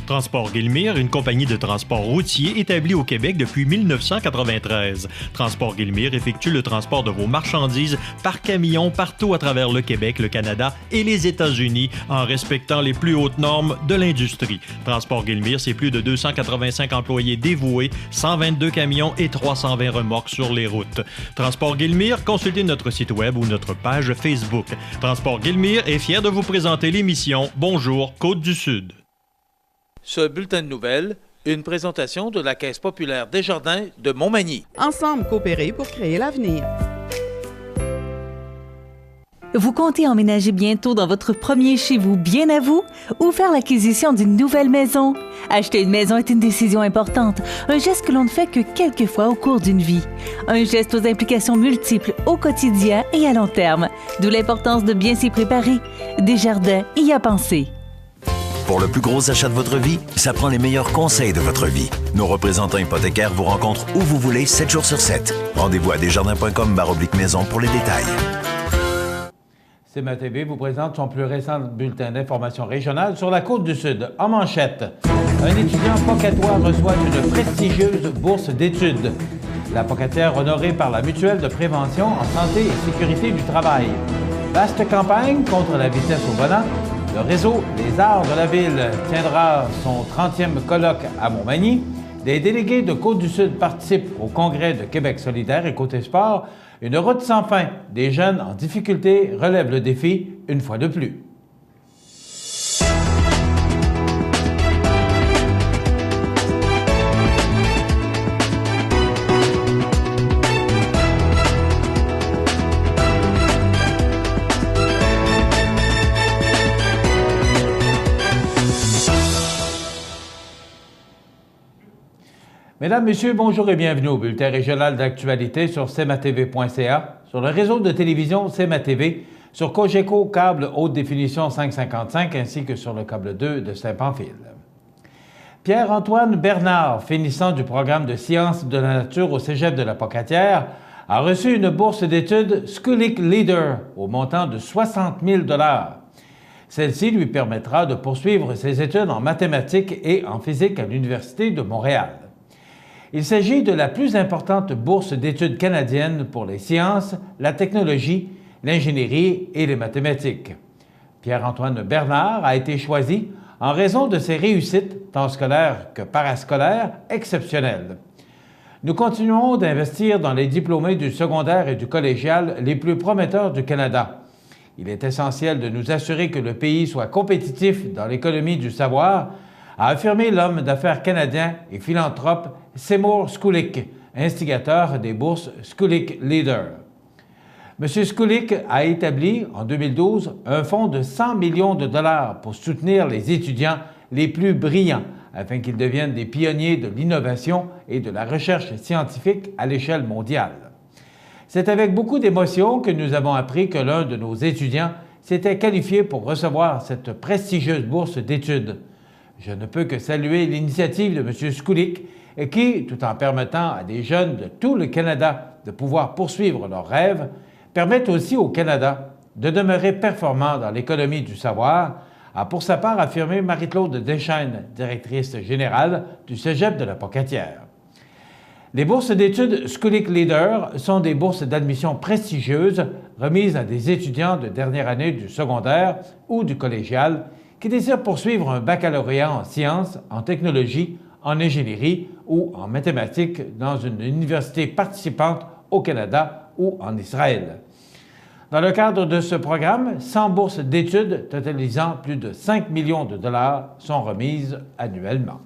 Transport Guillemire, une compagnie de transport routier établie au Québec depuis 1993. Transport Guillemire effectue le transport de vos marchandises par camion partout à travers le Québec, le Canada et les États-Unis en respectant les plus hautes normes de l'industrie. Transport Guillemire, c'est plus de 285 employés dévoués, 122 camions et 320 remorques sur les routes. Transport Guillemire, consultez notre site web ou notre page Facebook. Transport Guillemire est fier de vous présenter l'émission Bonjour Côte-du-Sud. Ce bulletin de nouvelles, une présentation de la Caisse populaire Desjardins de Montmagny. Ensemble coopérer pour créer l'avenir. Vous comptez emménager bientôt dans votre premier chez vous bien à vous ou faire l'acquisition d'une nouvelle maison? Acheter une maison est une décision importante, un geste que l'on ne fait que quelques fois au cours d'une vie. Un geste aux implications multiples au quotidien et à long terme, d'où l'importance de bien s'y préparer. Desjardins y a pensé. Pour le plus gros achat de votre vie, ça prend les meilleurs conseils de votre vie. Nos représentants hypothécaires vous rencontrent où vous voulez, 7 jours sur 7. Rendez-vous à desjardins.com/maison pour les détails. CMA-TV vous présente son plus récent bulletin d'information régionale sur la Côte-du-Sud. En manchette, un étudiant pocatois reçoit une prestigieuse bourse d'études. La pocatière honorée par la Mutuelle de prévention en santé et sécurité du travail. Vaste campagne contre la vitesse au volant. Le réseau Les Arts de la Ville tiendra son 30e colloque à Montmagny. Des délégués de Côte-du-Sud participent au Congrès de Québec solidaire et côté sport. Une route sans fin. Des jeunes en difficulté relèvent le défi une fois de plus. Mesdames, Messieurs, bonjour et bienvenue au bulletin régional d'actualité sur cmatv.ca, sur le réseau de télévision CMA-TV, sur Cogeco câble haute définition 555 ainsi que sur le câble 2 de Saint-Pamphile. Pierre-Antoine Bernard, finissant du programme de sciences de la nature au Cégep de la Pocatière, a reçu une bourse d'études Schoolic Leader au montant de 60 000 $. Celle-ci lui permettra de poursuivre ses études en mathématiques et en physique à l'Université de Montréal. Il s'agit de la plus importante bourse d'études canadienne pour les sciences, la technologie, l'ingénierie et les mathématiques. Pierre-Antoine Bernard a été choisi en raison de ses réussites, tant scolaires que parascolaires, exceptionnelles. Nous continuons d'investir dans les diplômés du secondaire et du collégial les plus prometteurs du Canada. Il est essentiel de nous assurer que le pays soit compétitif dans l'économie du savoir, a affirmé l'homme d'affaires canadien et philanthrope Seymour Schoolic, instigateur des bourses Schoolic Leader. M. Schoolic a établi, en 2012, un fonds de 100 millions de dollars pour soutenir les étudiants les plus brillants afin qu'ils deviennent des pionniers de l'innovation et de la recherche scientifique à l'échelle mondiale. C'est avec beaucoup d'émotion que nous avons appris que l'un de nos étudiants s'était qualifié pour recevoir cette prestigieuse bourse d'études. Je ne peux que saluer l'initiative de M. Schoolic qui, tout en permettant à des jeunes de tout le Canada de pouvoir poursuivre leurs rêves, permettent aussi au Canada de demeurer performant dans l'économie du savoir, a pour sa part affirmé Marie-Claude Deschaines, directrice générale du Cégep de la Pocatière. Les bourses d'études Schoolic Leader sont des bourses d'admission prestigieuses remises à des étudiants de dernière année du secondaire ou du collégial qui désirent poursuivre un baccalauréat en sciences, en technologie, en ingénierie ou en mathématiques dans une université participante au Canada ou en Israël. Dans le cadre de ce programme, 100 bourses d'études totalisant plus de 5 millions de dollars sont remises annuellement.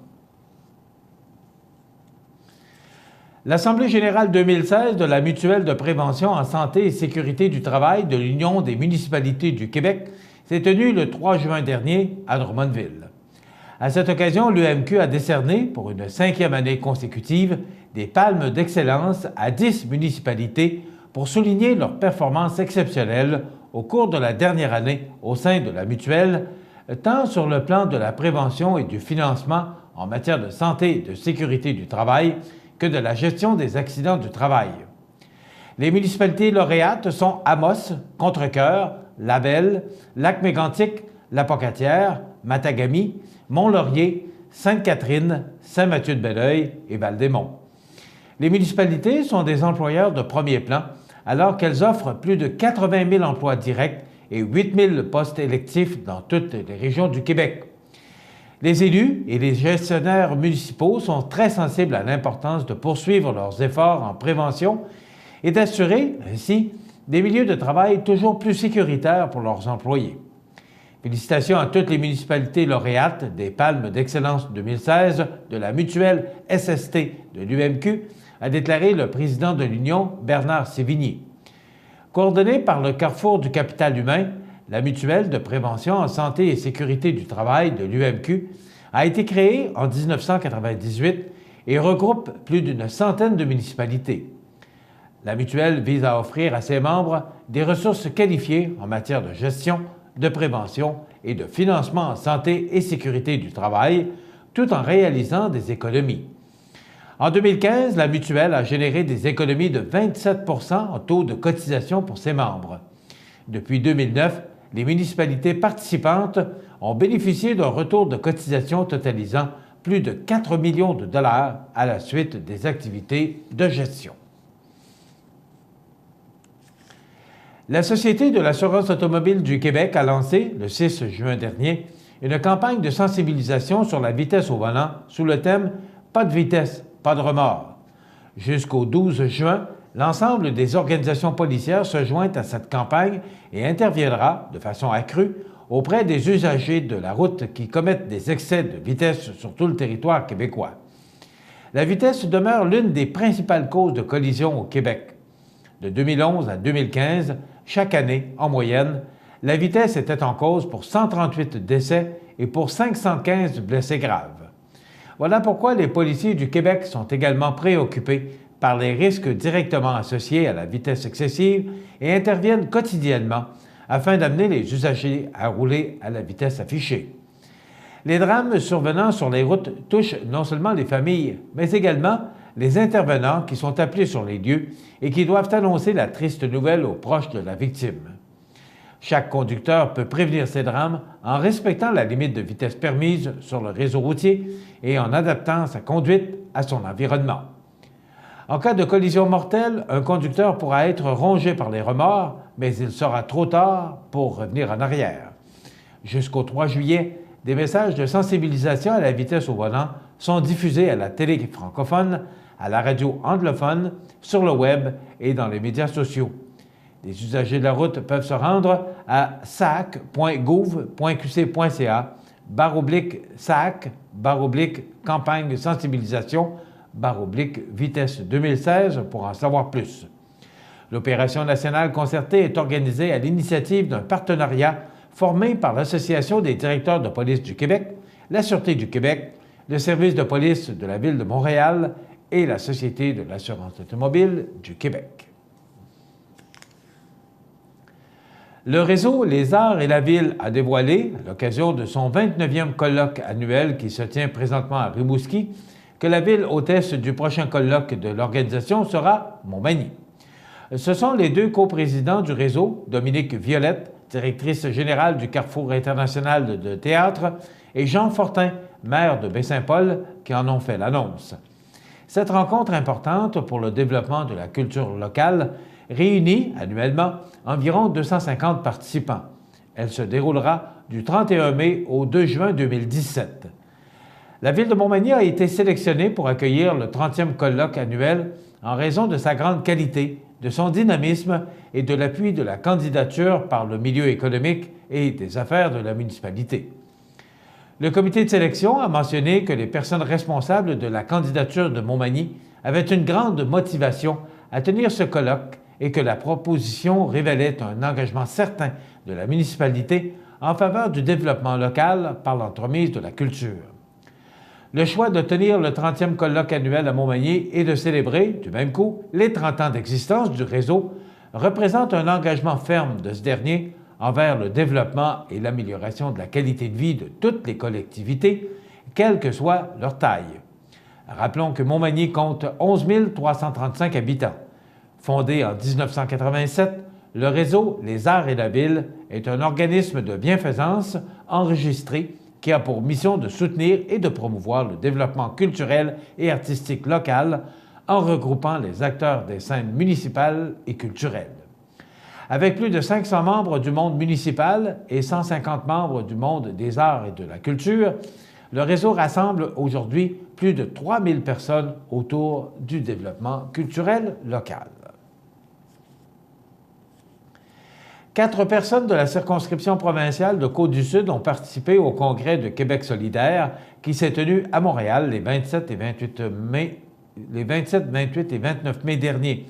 L'Assemblée générale 2016 de la Mutuelle de prévention en santé et sécurité du travail de l'Union des municipalités du Québec s'est tenue le 3 juin dernier à Drummondville. À cette occasion, l'UMQ a décerné, pour une 5e année consécutive, des palmes d'excellence à 10 municipalités pour souligner leur performance exceptionnelle au cours de la dernière année au sein de la mutuelle, tant sur le plan de la prévention et du financement en matière de santé et de sécurité du travail que de la gestion des accidents du travail. Les municipalités lauréates sont Amos, Contrecœur, Labelle, Lac-Mégantic, La Pocatière, Matagami, Mont-Laurier, Sainte-Catherine, Saint-Mathieu-de-Belleuil et Val-des-Monts. Les municipalités sont des employeurs de premier plan, alors qu'elles offrent plus de 80 000 emplois directs et 8 000 postes électifs dans toutes les régions du Québec. Les élus et les gestionnaires municipaux sont très sensibles à l'importance de poursuivre leurs efforts en prévention et d'assurer ainsi des milieux de travail toujours plus sécuritaires pour leurs employés. Félicitations à toutes les municipalités lauréates des Palmes d'Excellence 2016 de la mutuelle SST de l'UMQ, a déclaré le président de l'Union, Bernard Sévigny. Coordonnée par le Carrefour du capital humain, la mutuelle de prévention en santé et sécurité du travail de l'UMQ a été créée en 1998 et regroupe plus d'une centaine de municipalités. La mutuelle vise à offrir à ses membres des ressources qualifiées en matière de gestion, de prévention et de financement en santé et sécurité du travail, tout en réalisant des économies. En 2015, la mutuelle a généré des économies de 27 % en taux de cotisation pour ses membres. Depuis 2009, les municipalités participantes ont bénéficié d'un retour de cotisation totalisant plus de 4 millions de dollars à la suite des activités de gestion. La Société de l'assurance automobile du Québec a lancé, le 6 juin dernier, une campagne de sensibilisation sur la vitesse au volant sous le thème « Pas de vitesse, pas de remords ». Jusqu'au 12 juin, l'ensemble des organisations policières se joignent à cette campagne et interviendra de façon accrue auprès des usagers de la route qui commettent des excès de vitesse sur tout le territoire québécois. La vitesse demeure l'une des principales causes de collisions au Québec. De 2011 à 2015, chaque année, en moyenne, la vitesse était en cause pour 138 décès et pour 515 blessés graves. Voilà pourquoi les policiers du Québec sont également préoccupés par les risques directement associés à la vitesse excessive et interviennent quotidiennement afin d'amener les usagers à rouler à la vitesse affichée. Les drames survenant sur les routes touchent non seulement les familles, mais également les intervenants qui sont appelés sur les lieux et qui doivent annoncer la triste nouvelle aux proches de la victime. Chaque conducteur peut prévenir ces drames en respectant la limite de vitesse permise sur le réseau routier et en adaptant sa conduite à son environnement. En cas de collision mortelle, un conducteur pourra être rongé par les remords, mais il sera trop tard pour revenir en arrière. Jusqu'au 3 juillet, des messages de sensibilisation à la vitesse au volant sont diffusés à la télé francophone, à la radio anglophone, sur le web et dans les médias sociaux. Les usagers de la route peuvent se rendre à sac.gouv.qc.ca/SAC/campagne sensibilisation /vitesse 2016 pour en savoir plus. L'opération nationale concertée est organisée à l'initiative d'un partenariat formé par l'Association des directeurs de police du Québec, la Sûreté du Québec, le service de police de la Ville de Montréal et la Société de l'assurance automobile du Québec. Le réseau Les Arts et la Ville a dévoilé, à l'occasion de son 29e colloque annuel qui se tient présentement à Rimouski, que la ville hôtesse du prochain colloque de l'organisation sera Montmagny. Ce sont les deux coprésidents du réseau, Dominique Violette, directrice générale du Carrefour international de théâtre, et Jean Fortin, maire de Baie-Saint-Paul, qui en ont fait l'annonce. Cette rencontre importante pour le développement de la culture locale réunit annuellement environ 250 participants. Elle se déroulera du 31 mai au 2 juin 2017. La ville de Montmagny a été sélectionnée pour accueillir le 30e colloque annuel en raison de sa grande qualité, de son dynamisme et de l'appui de la candidature par le milieu économique et des affaires de la municipalité. Le comité de sélection a mentionné que les personnes responsables de la candidature de Montmagny avaient une grande motivation à tenir ce colloque et que la proposition révélait un engagement certain de la municipalité en faveur du développement local par l'entremise de la culture. Le choix de tenir le 30e colloque annuel à Montmagny et de célébrer, du même coup, les 30 ans d'existence du réseau représente un engagement ferme de ce dernier envers le développement et l'amélioration de la qualité de vie de toutes les collectivités, quelle que soit leur taille. Rappelons que Montmagny compte 11 335 habitants. Fondé en 1987, le réseau Les Arts et la Ville est un organisme de bienfaisance enregistré, qui a pour mission de soutenir et de promouvoir le développement culturel et artistique local en regroupant les acteurs des scènes municipales et culturelles. Avec plus de 500 membres du monde municipal et 150 membres du monde des arts et de la culture, le réseau rassemble aujourd'hui plus de 3000 personnes autour du développement culturel local. 4 personnes de la circonscription provinciale de Côte-du-Sud ont participé au congrès de Québec solidaire qui s'est tenu à Montréal les 27, 28 et 29 mai derniers.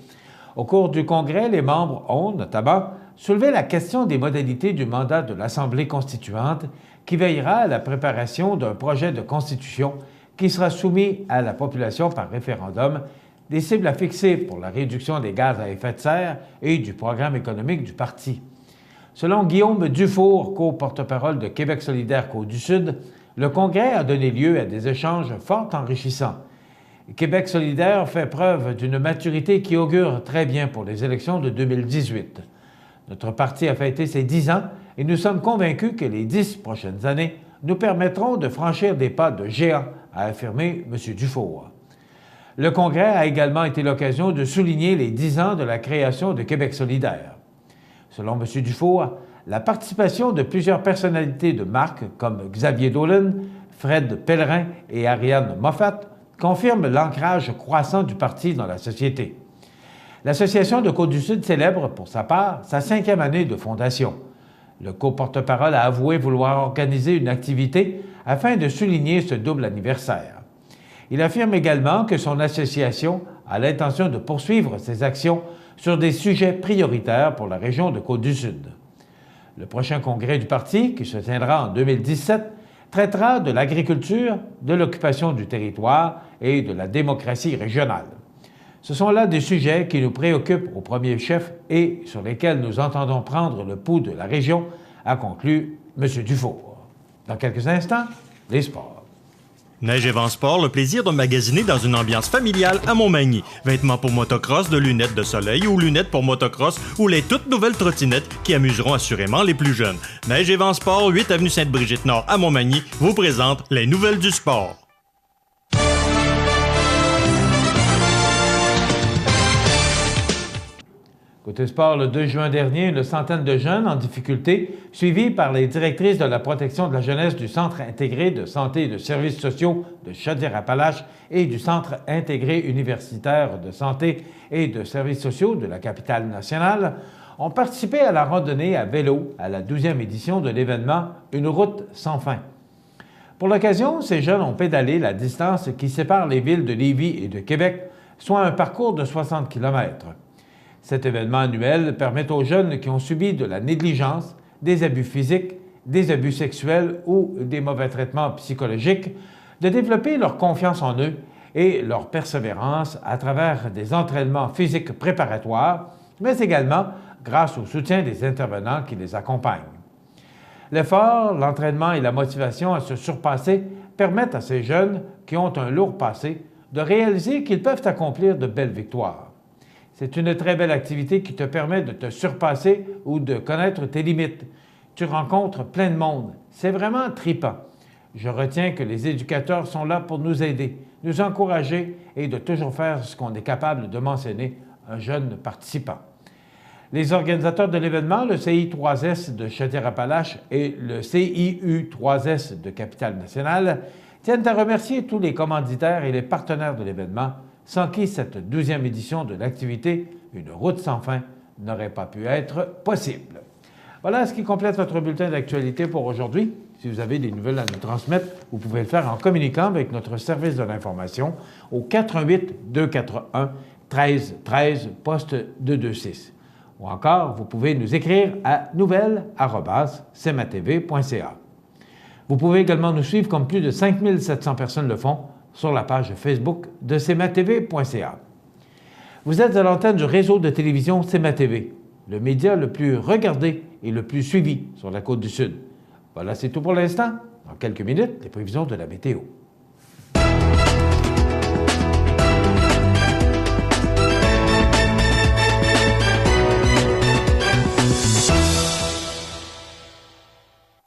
Au cours du congrès, les membres ont, notamment, soulevé la question des modalités du mandat de l'Assemblée constituante qui veillera à la préparation d'un projet de constitution qui sera soumis à la population par référendum, des cibles à fixer pour la réduction des gaz à effet de serre et du programme économique du parti. Selon Guillaume Dufour, co-porte-parole de Québec solidaire Côte-du-Sud, le congrès a donné lieu à des échanges fort enrichissants. Québec solidaire fait preuve d'une maturité qui augure très bien pour les élections de 2018. Notre parti a fêté ses 10 ans et nous sommes convaincus que les 10 prochaines années nous permettront de franchir des pas de géant, a affirmé M. Dufour. Le congrès a également été l'occasion de souligner les 10 ans de la création de Québec solidaire. Selon M. Dufour, la participation de plusieurs personnalités de marque comme Xavier Dolan, Fred Pellerin et Ariane Moffat confirme l'ancrage croissant du parti dans la société. L'Association de Côte-du-Sud célèbre, pour sa part, sa 5e année de fondation. Le co-porte-parole a avoué vouloir organiser une activité afin de souligner ce double anniversaire. Il affirme également que son association a l'intention de poursuivre ses actions sur des sujets prioritaires pour la région de Côte-du-Sud. Le prochain congrès du parti, qui se tiendra en 2017, traitera de l'agriculture, de l'occupation du territoire et de la démocratie régionale. Ce sont là des sujets qui nous préoccupent au premier chef et sur lesquels nous entendons prendre le pouls de la région, a conclu M. Dufour. Dans quelques instants, les sports. Neige et Vent Sport, le plaisir de magasiner dans une ambiance familiale à Montmagny. Vêtements pour motocross, de lunettes de soleil ou lunettes pour motocross ou les toutes nouvelles trottinettes qui amuseront assurément les plus jeunes. Neige et Vent Sport, 8 avenue Sainte-Brigitte-Nord à Montmagny, vous présente les nouvelles du sport. Côté sport, le 2 juin dernier, une centaine de jeunes en difficulté, suivis par les directrices de la protection de la jeunesse du Centre intégré de santé et de services sociaux de Chaudière-Appalaches et du Centre intégré universitaire de santé et de services sociaux de la capitale nationale, ont participé à la randonnée à vélo à la 12e édition de l'événement Une route sans fin. Pour l'occasion, ces jeunes ont pédalé la distance qui sépare les villes de Lévis et de Québec, soit un parcours de 60 km. Cet événement annuel permet aux jeunes qui ont subi de la négligence, des abus physiques, des abus sexuels ou des mauvais traitements psychologiques de développer leur confiance en eux et leur persévérance à travers des entraînements physiques préparatoires, mais également grâce au soutien des intervenants qui les accompagnent. L'effort, l'entraînement et la motivation à se surpasser permettent à ces jeunes qui ont un lourd passé de réaliser qu'ils peuvent accomplir de belles victoires. C'est une très belle activité qui te permet de te surpasser ou de connaître tes limites. Tu rencontres plein de monde. C'est vraiment tripant. Je retiens que les éducateurs sont là pour nous aider, nous encourager et de toujours faire ce qu'on est capable de mentionner un jeune participant. Les organisateurs de l'événement, le CI3S de Chaudière-Appalaches et le CIU3S de Capitale-Nationale, tiennent à remercier tous les commanditaires et les partenaires de l'événement, sans qui cette 12e édition de l'activité, Une route sans fin, n'aurait pas pu être possible. Voilà ce qui complète notre bulletin d'actualité pour aujourd'hui. Si vous avez des nouvelles à nous transmettre, vous pouvez le faire en communiquant avec notre service de l'information au 418-241-1313, poste 226. Ou encore, vous pouvez nous écrire à nouvelles@cmatv.ca. Vous pouvez également nous suivre comme plus de 5700 personnes le font sur la page Facebook de cmatv.ca. Vous êtes à l'antenne du réseau de télévision CMA-TV, le média le plus regardé et le plus suivi sur la Côte-du-Sud. Voilà, c'est tout pour l'instant. Dans quelques minutes, les prévisions de la météo.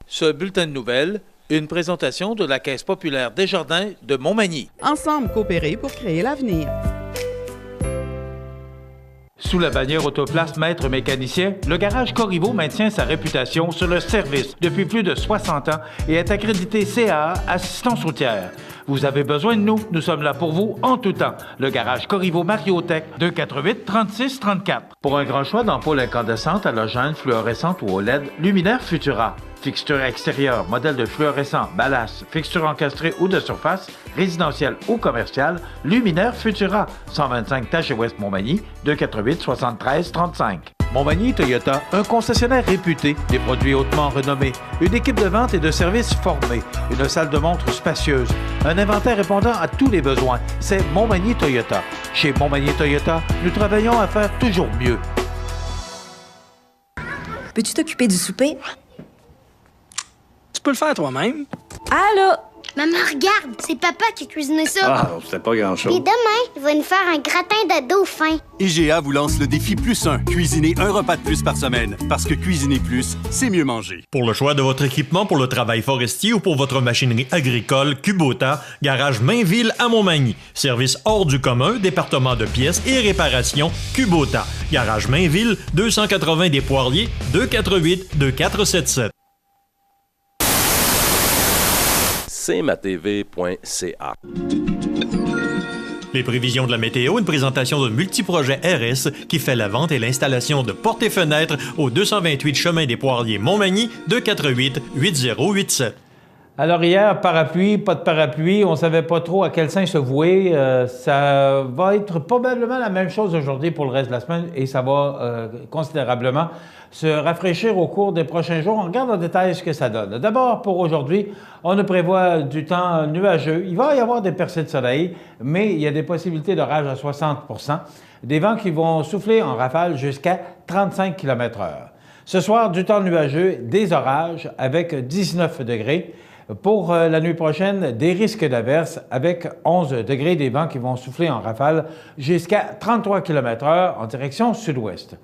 Ce bulletin de nouvelles Une présentation de la Caisse populaire Desjardins de Montmagny. Ensemble coopérer pour créer l'avenir. Sous la bannière Autoplace Maître Mécanicien, le garage Corriveau maintient sa réputation sur le service depuis plus de 60 ans et est accrédité CAA Assistance routière. Vous avez besoin de nous, nous sommes là pour vous en tout temps. Le garage Corriveau Mariotech, 248-3634. Pour un grand choix d'ampoules incandescentes, halogènes, fluorescentes ou OLED, luminaire Futura. Fixture extérieure, modèle de fluorescent, ballast, fixture encastrée ou de surface, résidentielle ou commerciale, luminaire Futura, 125 Taché-Ouest Montmagny, 248-7335. Montmagny Toyota, un concessionnaire réputé, des produits hautement renommés, une équipe de vente et de services formée, une salle de montre spacieuse, un inventaire répondant à tous les besoins. C'est Montmagny Toyota. Chez Montmagny Toyota, nous travaillons à faire toujours mieux. Peux-tu t'occuper du souper? Tu peux le faire toi-même. Allô? Maman, regarde, c'est papa qui a cuisiné ça. Ah, c'était pas grand-chose. Et demain, il va nous faire un gratin de dauphin. IGA vous lance le défi +1. Cuisinez un repas de plus par semaine. Parce que cuisiner plus, c'est mieux manger. Pour le choix de votre équipement pour le travail forestier ou pour votre machinerie agricole, Kubota, garage Mainville à Montmagny. Service hors du commun, département de pièces et réparation, Kubota. Garage Mainville, 280 des Poiriers, 248-2477. cmatv.ca. Les prévisions de la météo, une présentation de Multiprojet RS qui fait la vente et l'installation de portes et fenêtres au 228 chemin des Poiriers Montmagny, 248-8087. Alors hier, parapluie, pas de parapluie, on ne savait pas trop à quel sein se vouer. Ça va être probablement la même chose aujourd'hui pour le reste de la semaine et ça va considérablement se rafraîchir au cours des prochains jours. On regarde en détail ce que ça donne. D'abord, pour aujourd'hui, on nous prévoit du temps nuageux. Il va y avoir des percées de soleil, mais il y a des possibilités d'orage à 60 %. Des vents qui vont souffler en rafale jusqu'à 35 km/h. Ce soir, du temps nuageux, des orages avec 19 degrés. Pour la nuit prochaine, des risques d'averses avec 11 degrés, des vents qui vont souffler en rafale jusqu'à 33 km/h en direction sud-ouest.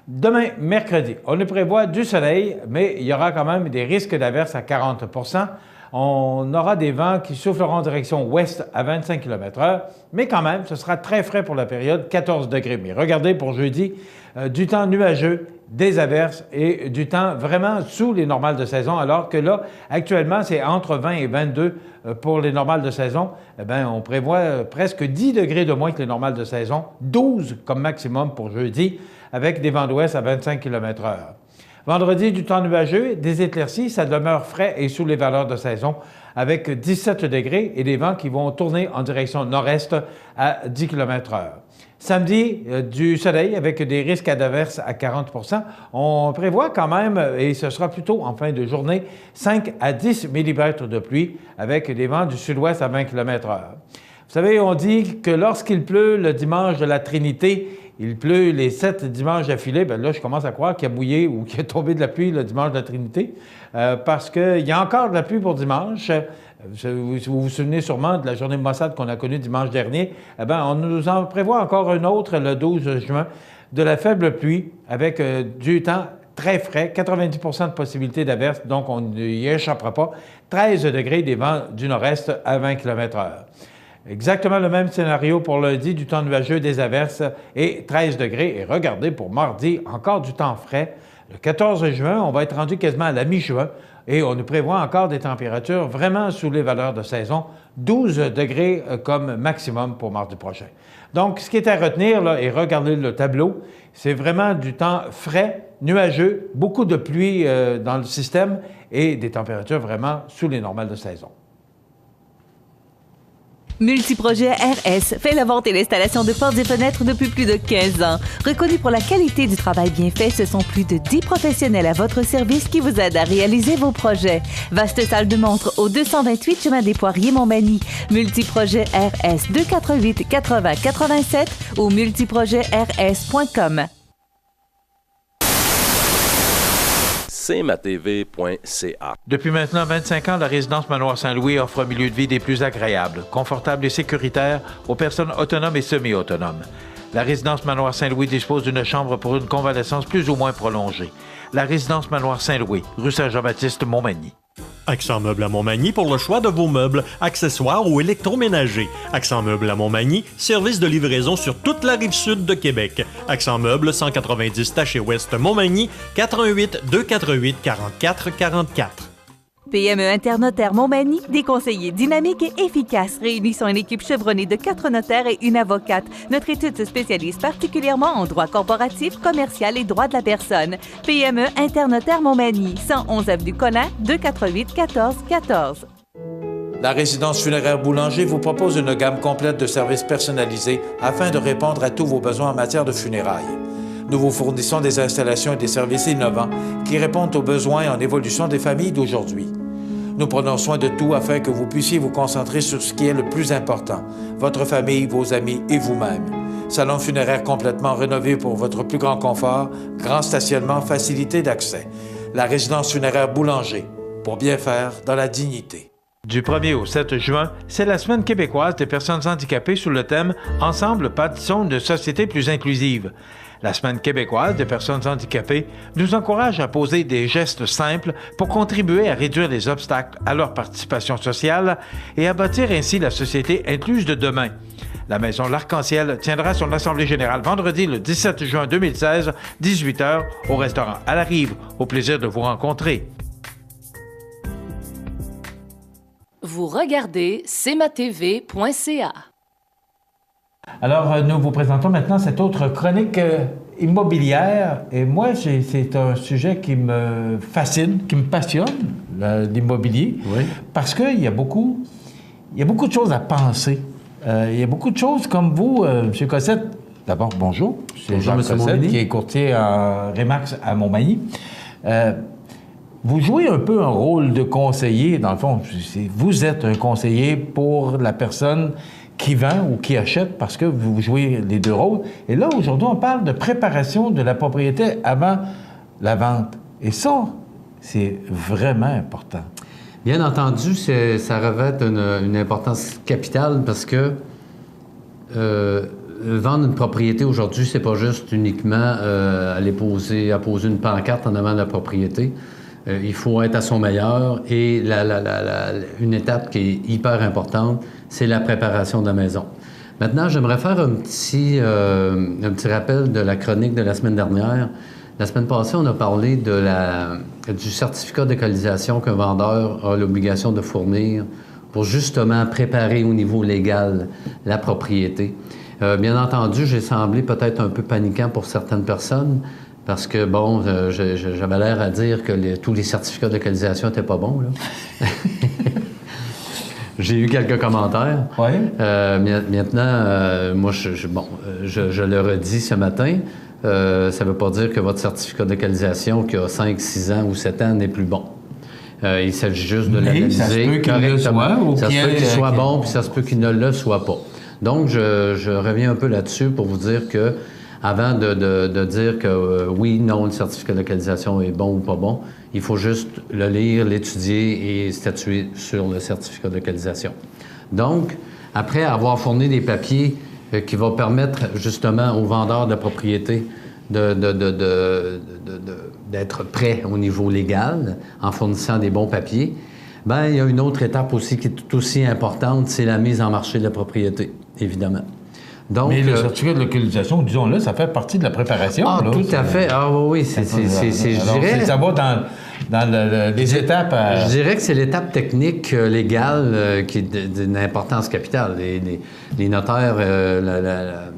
Demain, mercredi, on nous prévoit du soleil, mais il y aura quand même des risques d'averses à 40 %. On aura des vents qui souffleront en direction ouest à 25 km/h, mais quand même, ce sera très frais pour la période, 14 degrés. Mais regardez pour jeudi, du temps nuageux, des averses et du temps vraiment sous les normales de saison, alors que là, actuellement, c'est entre 20 et 22 pour les normales de saison. Eh bien, on prévoit presque 10 degrés de moins que les normales de saison, 12 comme maximum pour jeudi, avec des vents d'ouest à 25 km/h. Vendredi, du temps nuageux, des éclaircies, ça demeure frais et sous les valeurs de saison, avec 17 degrés et des vents qui vont tourner en direction nord-est à 10 km/h. Samedi, du soleil avec des risques d'averses à 40 %. On prévoit quand même, et ce sera plutôt en fin de journée, 5 à 10 mm de pluie avec des vents du sud-ouest à 20 km/h. Vous savez, on dit que lorsqu'il pleut le dimanche de la Trinité, il pleut les 7 dimanches d'affilée. Bien là, je commence à croire qu'il y a mouillé ou qu'il y a tombé de la pluie le dimanche de la Trinité, parce qu'il y a encore de la pluie pour dimanche. Vous vous souvenez sûrement de la journée maussade qu'on a connue dimanche dernier. Eh bien, on nous en prévoit encore une autre le 12 juin, de la faible pluie avec du temps très frais, 90 % de possibilité d'averse, donc on n'y échappera pas. 13 degrés, des vents du nord-est à 20 km/h. Exactement le même scénario pour lundi, du temps nuageux, des averses et 13 degrés. Et regardez, pour mardi, encore du temps frais. Le 14 juin, on va être rendu quasiment à la mi-juin et on nous prévoit encore des températures vraiment sous les valeurs de saison, 12 degrés comme maximum pour mardi prochain. Donc, ce qui est à retenir, là, et regardez le tableau, c'est vraiment du temps frais, nuageux, beaucoup de pluie dans le système et des températures vraiment sous les normales de saison. Multiprojet RS fait la vente et l'installation de portes et fenêtres depuis plus de 15 ans. Reconnu pour la qualité du travail bien fait, ce sont plus de 10 professionnels à votre service qui vous aident à réaliser vos projets. Vaste salle de montre au 228 chemin des Poiriers Montmagny. Multiprojet RS 248 80 87 ou multiprojetrs.com. cmatv.ca. Depuis maintenant 25 ans, la résidence Manoir Saint-Louis offre un milieu de vie des plus agréables, confortable et sécuritaire aux personnes autonomes et semi-autonomes. La résidence Manoir Saint-Louis dispose d'une chambre pour une convalescence plus ou moins prolongée. La résidence Manoir Saint-Louis, rue Saint-Jean-Baptiste, Montmagny. Accent Meubles à Montmagny pour le choix de vos meubles, accessoires ou électroménagers. Accent Meubles à Montmagny, service de livraison sur toute la rive sud de Québec. Accent Meubles, 190 Taché-Ouest Montmagny, 88 248 44 44. PME Internotaire Montmagny, des conseillers dynamiques et efficaces réunissant une équipe chevronnée de 4 notaires et une avocate. Notre étude se spécialise particulièrement en droit corporatif, commercial et droit de la personne. PME Internotaire Montmagny, 111 avenue Collin, 248 14 14. La résidence funéraire Boulanger vous propose une gamme complète de services personnalisés afin de répondre à tous vos besoins en matière de funérailles. Nous vous fournissons des installations et des services innovants qui répondent aux besoins en évolution des familles d'aujourd'hui. Nous prenons soin de tout afin que vous puissiez vous concentrer sur ce qui est le plus important, votre famille, vos amis et vous-même. Salon funéraire complètement rénové pour votre plus grand confort, grand stationnement, facilité d'accès. La résidence funéraire Boulanger, pour bien faire dans la dignité. Du 1er au 7 juin, c'est la Semaine québécoise des personnes handicapées sous le thème « Ensemble, bâtissons une société plus inclusive ». La Semaine québécoise des personnes handicapées nous encourage à poser des gestes simples pour contribuer à réduire les obstacles à leur participation sociale et à bâtir ainsi la société incluse de demain. La Maison L'Arc-en-Ciel tiendra son Assemblée générale vendredi le 17 juin 2016, 18h, au restaurant à la Rive. Au plaisir de vous rencontrer. Vous regardez cmatv.ca. Alors, nous vous présentons maintenant cette autre chronique immobilière. Et moi, c'est un sujet qui me fascine, qui me passionne, l'immobilier, parce qu'il y a beaucoup de choses à penser. Il y a beaucoup de choses comme vous, M. Cossette. D'abord, bonjour. C'est Jean Cossette, qui est courtier en Remax à Montmagny. Vous jouez un peu un rôle de conseiller. Dans le fond, vous êtes un conseiller pour la personne qui vend ou qui achète, parce que vous jouez les deux rôles. Et là, aujourd'hui, on parle de préparation de la propriété avant la vente. Et ça, c'est vraiment important. Bien entendu, ça revêt une importance capitale parce que vendre une propriété aujourd'hui, c'est pas juste uniquement aller poser une pancarte en avant de la propriété. Il faut être à son meilleur et une étape qui est hyper importante, c'est la préparation de la maison. Maintenant, j'aimerais faire un petit rappel de la chronique de la semaine dernière. La semaine passée, on a parlé du certificat d'écalisation qu'un vendeur a l'obligation de fournir pour justement préparer au niveau légal la propriété. Bien entendu, j'ai semblé peut-être un peu paniquant pour certaines personnes, parce que, bon, j'avais l'air à dire que tous les certificats de localisation n'étaient pas bons, là. J'ai eu quelques commentaires. Oui. Maintenant, moi, je le redis ce matin, ça ne veut pas dire que votre certificat de localisation qui a 5, 6 ans ou 7 ans n'est plus bon. Il s'agit juste de l'analyser correctement. Ça se peut qu'il soit bon, puis ça se peut qu'il ne le soit pas. Donc, je reviens un peu là-dessus pour vous dire que avant de dire que oui, non, le certificat de localisation est bon ou pas bon, il faut juste le lire, l'étudier et statuer sur le certificat de localisation. Donc, après avoir fourni des papiers qui vont permettre justement aux vendeurs de propriété d'être prêts au niveau légal en fournissant des bons papiers, bien, il y a une autre étape aussi qui est tout aussi importante, c'est la mise en marché de la propriété, évidemment. Donc, mais le certificat de localisation, disons-le, ça fait partie de la préparation. Ah, là, tout à fait. Ah oui, je dirais... Ça va dans les étapes... Je dirais que c'est l'étape technique légale qui est d'une importance capitale. Les notaires,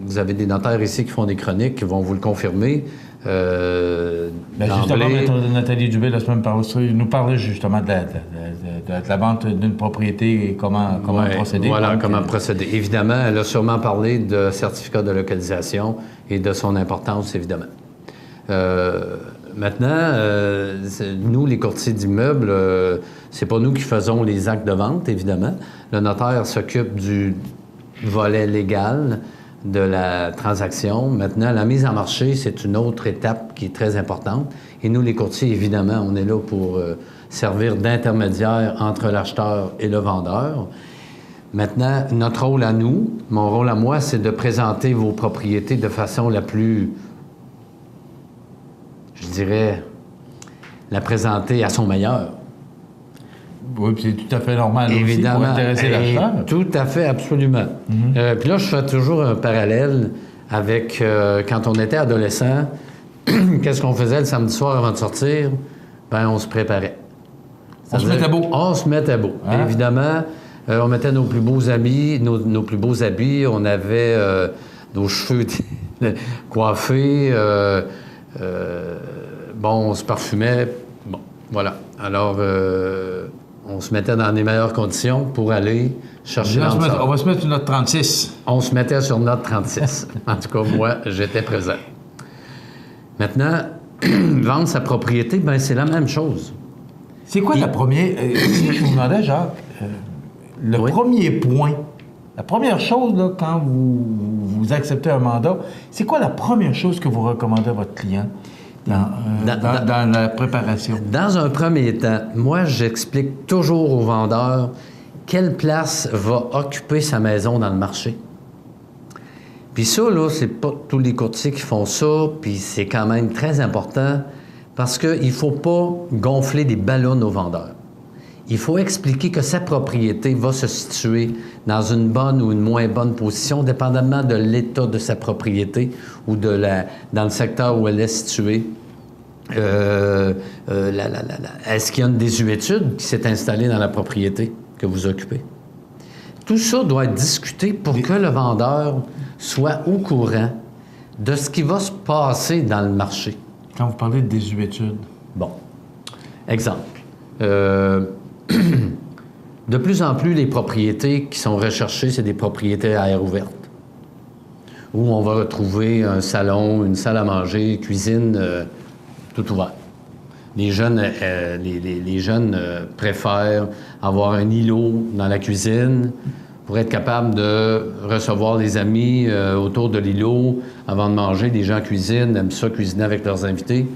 vous avez des notaires ici qui font des chroniques, qui vont vous le confirmer. Justement, Nathalie Dubé, la semaine passée, nous parlait justement de la vente d'une propriété et comment procéder. Voilà, comment procéder. Évidemment, elle a sûrement parlé de certificat de localisation et de son importance, évidemment. Maintenant, nous, les courtiers d'immeubles, c'est pas nous qui faisons les actes de vente, évidemment. Le notaire s'occupe du volet légal de la transaction. Maintenant, la mise en marché, c'est une autre étape qui est très importante. Et nous, les courtiers, évidemment, on est là pour servir d'intermédiaire entre l'acheteur et le vendeur. Maintenant, notre rôle à nous, mon rôle à moi, c'est de présenter vos propriétés de façon la plus, je dirais, la présenter à son meilleur. Oui, puis c'est tout à fait normal évidemment, aussi pour intéresser l'acheteur. Tout à fait, absolument. Puis là, je fais toujours un parallèle avec quand on était adolescent. Qu'est-ce qu'on faisait le samedi soir avant de sortir? Bien, on se préparait. On se mettait beau. On se mettait beau, évidemment. On mettait nos plus beaux habits, nos plus beaux habits. On avait nos cheveux coiffés. On se parfumait. Bon, voilà. Alors, on se mettait dans les meilleures conditions pour aller chercher l'âme sœur. On va se mettre sur notre 36. On se mettait sur notre 36. En tout cas, moi, j'étais présent. Maintenant, vendre sa propriété, bien, c'est la même chose. C'est quoi la première... si je vous demandais, Jacques, le premier point, la première chose, là, quand vous acceptez un mandat, c'est quoi la première chose que vous recommandez à votre client dans la préparation? Dans un premier temps, moi, j'explique toujours au vendeur quelle place va occuper sa maison dans le marché. Puis ça, là, c'est pas tous les courtiers qui font ça, puis c'est quand même très important parce qu'il ne faut pas gonfler des ballons aux vendeurs. Il faut expliquer que sa propriété va se situer dans une bonne ou une moins bonne position, dépendamment de l'état de sa propriété ou dans le secteur où elle est située. Est-ce qu'il y a une désuétude qui s'est installée dans la propriété que vous occupez? Tout ça doit être discuté pour que le vendeur soit au courant de ce qui va se passer dans le marché. Quand vous parlez de désuétude. Bon. Exemple. De plus en plus, les propriétés qui sont recherchées, c'est des propriétés à air ouverte, où on va retrouver un salon, une salle à manger, cuisine, tout ouvert. Les jeunes préfèrent avoir un îlot dans la cuisine pour être capable de recevoir des amis autour de l'îlot avant de manger. Les gens cuisinent, aiment ça cuisiner avec leurs invités.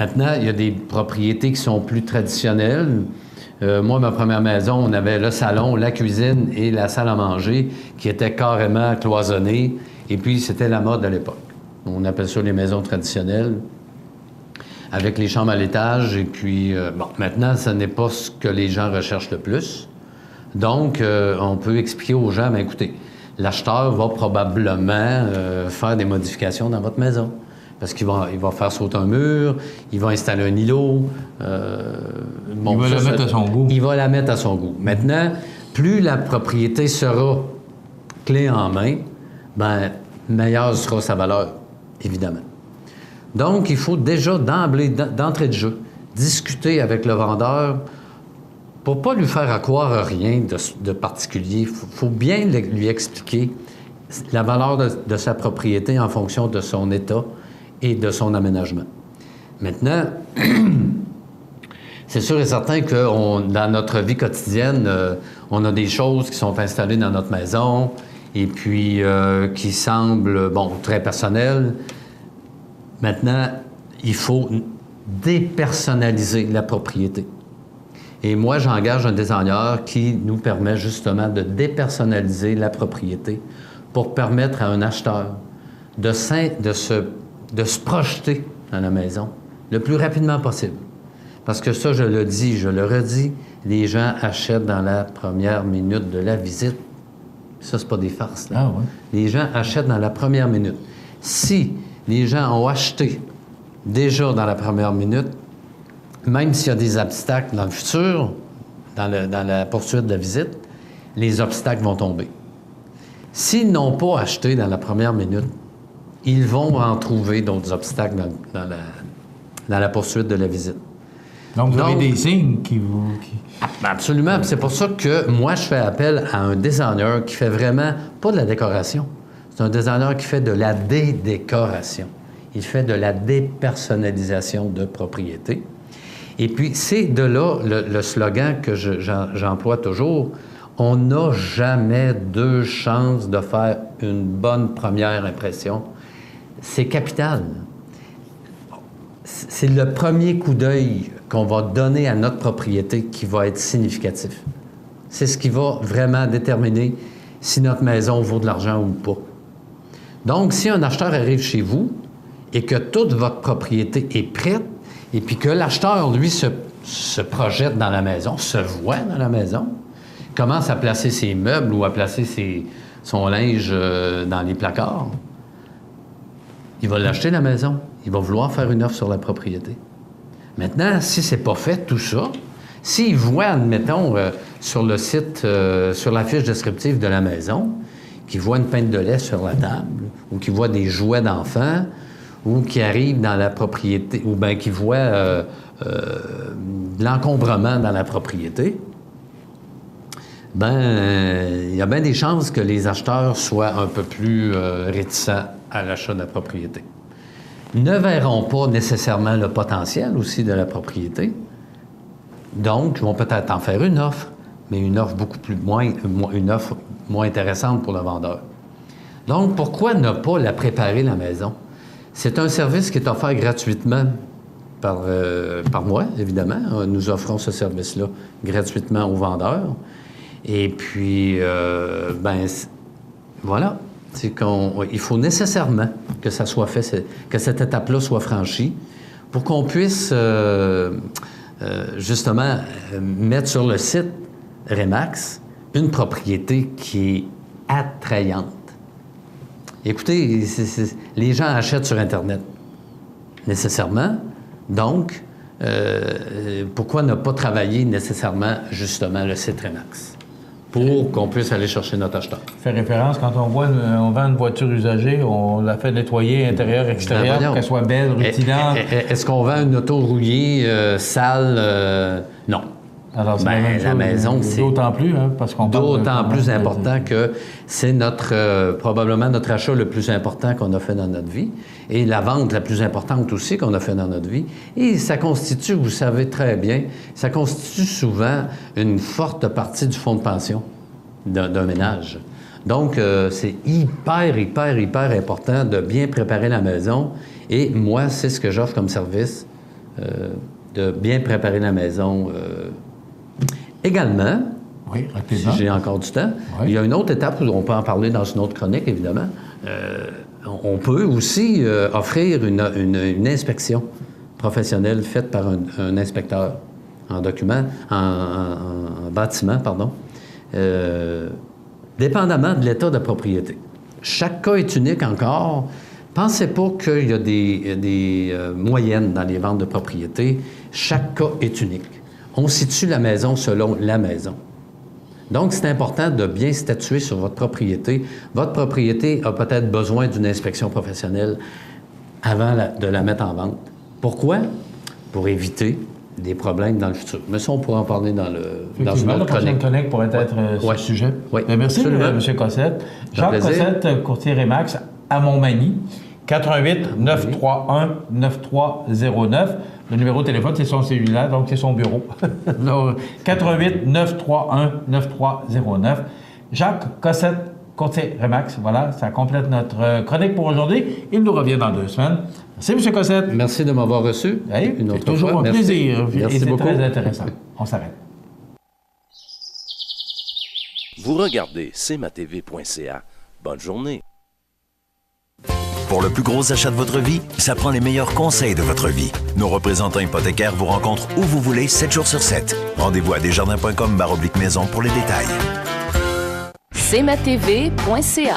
Maintenant, il y a des propriétés qui sont plus traditionnelles. Moi, ma première maison, on avait le salon, la cuisine et la salle à manger qui étaient carrément cloisonnées. Et puis, c'était la mode à l'époque. On appelle ça les maisons traditionnelles, avec les chambres à l'étage. Et puis, maintenant, ce n'est pas ce que les gens recherchent le plus. Donc, on peut expliquer aux gens, bien, écoutez, l'acheteur va probablement faire des modifications dans votre maison. Parce qu'il va faire sauter un mur, il va installer un îlot. Il va la mettre à son goût. Il va la mettre à son goût. Maintenant, plus la propriété sera clé en main, bien, meilleure sera sa valeur, évidemment. Donc, il faut déjà d'entrée de jeu, discuter avec le vendeur pour ne pas lui faire accroire rien de particulier. Il faut bien lui expliquer la valeur de sa propriété en fonction de son état et de son aménagement. Maintenant, c'est sûr et certain que dans notre vie quotidienne, on a des choses qui sont installées dans notre maison et puis qui semblent, très personnelles. Maintenant, il faut dépersonnaliser la propriété. Et moi, j'engage un designer qui nous permet justement de dépersonnaliser la propriété pour permettre à un acheteur de se projeter dans la maison le plus rapidement possible. Parce que ça, je le dis, je le redis, les gens achètent dans la première minute de la visite. Ça, c'est pas des farces, là. Ah, ouais. Les gens achètent dans la première minute. Si les gens ont acheté déjà dans la première minute, même s'il y a des obstacles dans le futur, dans la poursuite de la visite, les obstacles vont tomber. S'ils n'ont pas acheté dans la première minute, ils vont en trouver d'autres obstacles dans la poursuite de la visite. Donc, vous avez des signes qui vous... Absolument. C'est pour ça que moi, je fais appel à un designer qui fait vraiment pas de la décoration. C'est un designer qui fait de la dédécoration. Il fait de la dépersonnalisation de propriété. Et puis, c'est de là le slogan que j'emploie toujours. On n'a jamais deux chances de faire une bonne première impression. C'est capital. C'est le premier coup d'œil qu'on va donner à notre propriété qui va être significatif. C'est ce qui va vraiment déterminer si notre maison vaut de l'argent ou pas. Donc, si un acheteur arrive chez vous et que toute votre propriété est prête, et puis que l'acheteur, lui, se projette dans la maison, se voit dans la maison, commence à placer ses meubles ou à placer son linge dans les placards, il va l'acheter la maison. Il va vouloir faire une offre sur la propriété. Maintenant, si c'est pas fait, tout ça, s'il voit, admettons, sur le site, sur la fiche descriptive de la maison, qu'il voit une pinte de lait sur la table, ou qu'il voit des jouets d'enfants, ou qu'il arrive dans la propriété, ou bien qu'il voit de l'encombrement dans la propriété, il y a bien des chances que les acheteurs soient un peu plus réticents à l'achat de la propriété. Ne verront pas nécessairement le potentiel aussi de la propriété. Donc, ils vont peut-être en faire une offre, mais une offre une offre moins intéressante pour le vendeur. Donc, pourquoi ne pas la préparer, la maison? C'est un service qui est offert gratuitement par moi, évidemment. Nous offrons ce service-là gratuitement aux vendeurs. Et puis, voilà. Il faut nécessairement que ça soit fait, que cette étape-là soit franchie pour qu'on puisse justement mettre sur le site Remax une propriété qui est attrayante. Écoutez, les gens achètent sur Internet, nécessairement. Donc, pourquoi ne pas travailler nécessairement justement le site Remax? Pour qu'on puisse aller chercher notre acheteur. Fait référence, quand on vend une voiture usagée, on la fait nettoyer intérieur, extérieur, pour qu'elle soit belle, rutilante. Est-ce qu'on vend une auto rouillée, sale? Non. Alors, la maison, c'est d'autant plus, parce qu'on d'autant plus important que c'est probablement notre achat le plus important qu'on a fait dans notre vie et la vente la plus importante aussi qu'on a fait dans notre vie. Et ça constitue, vous savez très bien, ça constitue souvent une forte partie du fonds de pension d'un ménage. Donc, c'est hyper important de bien préparer la maison. Et moi, c'est ce que j'offre comme service, de bien préparer la maison. Également, oui, rapidement. Si j'ai encore du temps, oui. Il y a une autre étape où on peut en parler dans une autre chronique, évidemment. On peut aussi offrir une inspection professionnelle faite par un inspecteur en bâtiment, pardon, dépendamment de l'état de propriété. Chaque cas est unique encore. Pensez pas qu'il y a des moyennes dans les ventes de propriété. Chaque cas est unique. On situe la maison selon la maison. Donc, c'est important de bien statuer sur votre propriété. Votre propriété a peut-être besoin d'une inspection professionnelle avant de la mettre en vente. Pourquoi? Pour éviter des problèmes dans le futur. Mais ça, on pourra en parler dans une autre chronique. Chronique pourrait être sur le sujet. Oui. Merci, M. Cossette. Jacques Cossette, courtier Remax à Montmagny. 88 931 9309. Le numéro de téléphone, c'est son cellulaire, donc c'est son bureau. 88 931 9309. Jacques Cossette, courtier Remax. Voilà, ça complète notre chronique pour aujourd'hui. Il nous revient dans 2 semaines. Merci, M. Cossette. Merci de m'avoir reçu. Hey, c'est toujours un plaisir. Merci beaucoup. C'est très intéressant. On s'arrête. Vous regardez cmatv.ca. Bonne journée. Pour le plus gros achat de votre vie, ça prend les meilleurs conseils de votre vie. Nos représentants hypothécaires vous rencontrent où vous voulez, 7 jours sur 7. Rendez-vous à desjardins.com/maison pour les détails. cmatv.ca.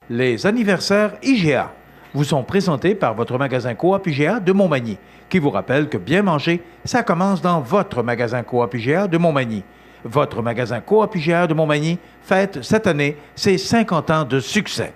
Les anniversaires IGA vous sont présentés par votre magasin Coop IGA de Montmagny, qui vous rappelle que bien manger, ça commence dans votre magasin Coop IGA de Montmagny. Votre magasin Coop IGA de Montmagny fête cette année ses 50 ans de succès.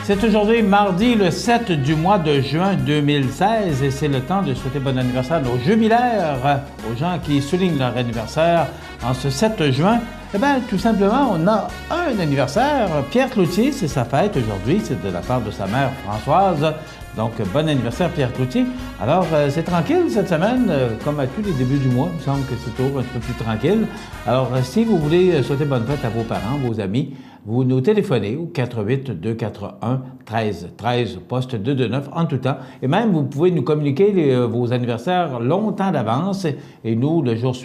C'est aujourd'hui mardi le 7 du mois de juin 2016 et c'est le temps de souhaiter bon anniversaire à nos jubilaires, aux gens qui soulignent leur anniversaire en ce 7 juin. Eh bien, tout simplement, on a un anniversaire. Pierre Cloutier, c'est sa fête aujourd'hui. C'est de la part de sa mère Françoise. Donc, bon anniversaire, Pierre Cloutier. Alors, c'est tranquille cette semaine, comme à tous les débuts du mois. Il me semble que c'est toujours un peu plus tranquille. Alors, si vous voulez souhaiter bonne fête à vos parents, vos amis, vous nous téléphonez au 418-241-1313, poste 229 en tout temps. Et même, vous pouvez nous communiquer vos anniversaires longtemps d'avance et nous, le jour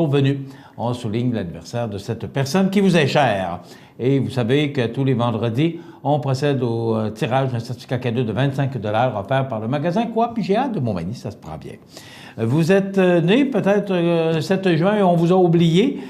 venu, on souligne l'anniversaire de cette personne qui vous est chère. Et vous savez que tous les vendredis, on procède au tirage d'un certificat cadeau de 25 $ offert par le magasin Coop IGA de Montmagny. Ça se prend bien. Vous êtes né peut-être le 7 juin et on vous a oublié.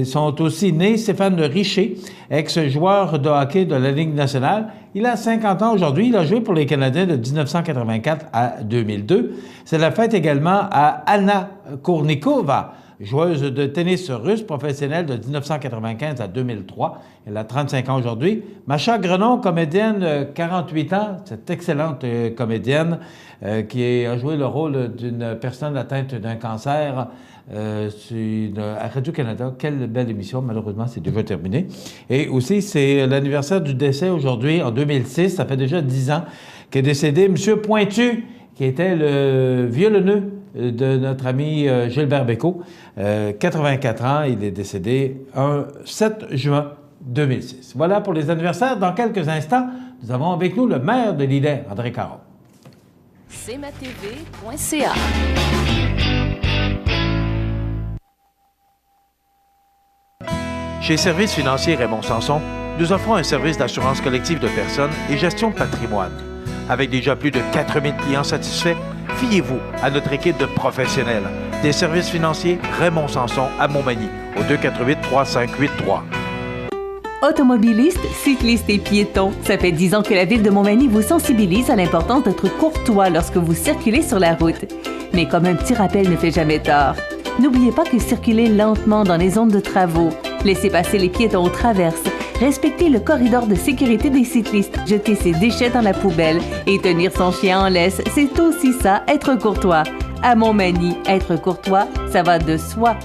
Sont aussi nés Stéphane Richer, ex-joueur de hockey de la Ligue nationale. Il a 50 ans aujourd'hui. Il a joué pour les Canadiens de 1984 à 2002. C'est la fête également à Anna Kournikova, joueuse de tennis russe professionnelle de 1995 à 2003. Elle a 35 ans aujourd'hui. Macha Grenon, comédienne, 48 ans, cette excellente comédienne qui a joué le rôle d'une personne atteinte d'un cancer à Radio-Canada. Quelle belle émission. Malheureusement, c'est déjà terminé. Et aussi, c'est l'anniversaire du décès aujourd'hui, en 2006. Ça fait déjà 10 ans qu'est décédé M. Pointu, qui était le violoneux de notre ami Gilbert Bécaud. 84 ans, il est décédé un 7 juin 2006. Voilà pour les anniversaires. Dans quelques instants, nous avons avec nous le maire de Lilley, André Caron. cmatv.ca. Chez Services financiers Raymond Sanson, nous offrons un service d'assurance collective de personnes et gestion de patrimoine. Avec déjà plus de 4000 clients satisfaits, fiez-vous à notre équipe de professionnels. Des services financiers Raymond Sanson à Montmagny, au 248-3583. Automobilistes, cyclistes et piétons, ça fait 10 ans que la Ville de Montmagny vous sensibilise à l'importance d'être courtois lorsque vous circulez sur la route. Mais comme un petit rappel ne fait jamais tort, n'oubliez pas que circuler lentement dans les zones de travaux, laisser passer les piétons aux traverses, respecter le corridor de sécurité des cyclistes, jeter ses déchets dans la poubelle et tenir son chien en laisse, c'est aussi ça, être courtois. À Montmagny, être courtois, ça va de soi.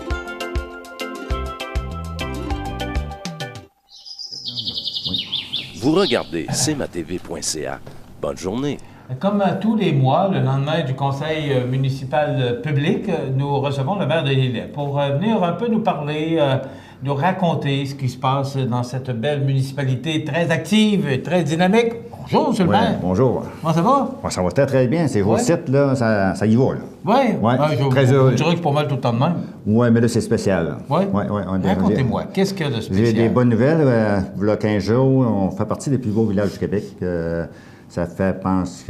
Vous regardez cmatv.ca. Bonne journée. Comme tous les mois, le lendemain du conseil municipal public, nous recevons le maire de Lilley pour venir un peu nous parler, nous raconter ce qui se passe dans cette belle municipalité très active et très dynamique. Bonjour, M. le maire. Bonjour. Comment ça va? Bon, ça va très, très bien. C'est vos sites, là, ça y va, là. Oui. Très heureux. Je dirais que c'est pas mal tout le temps de même. Oui, mais là, c'est spécial. Oui? Racontez-moi, qu'est-ce qu'il y a de spécial? J'ai des bonnes nouvelles. Il y a 15 jours, on fait partie des plus beaux villages du Québec. Ça fait, je pense,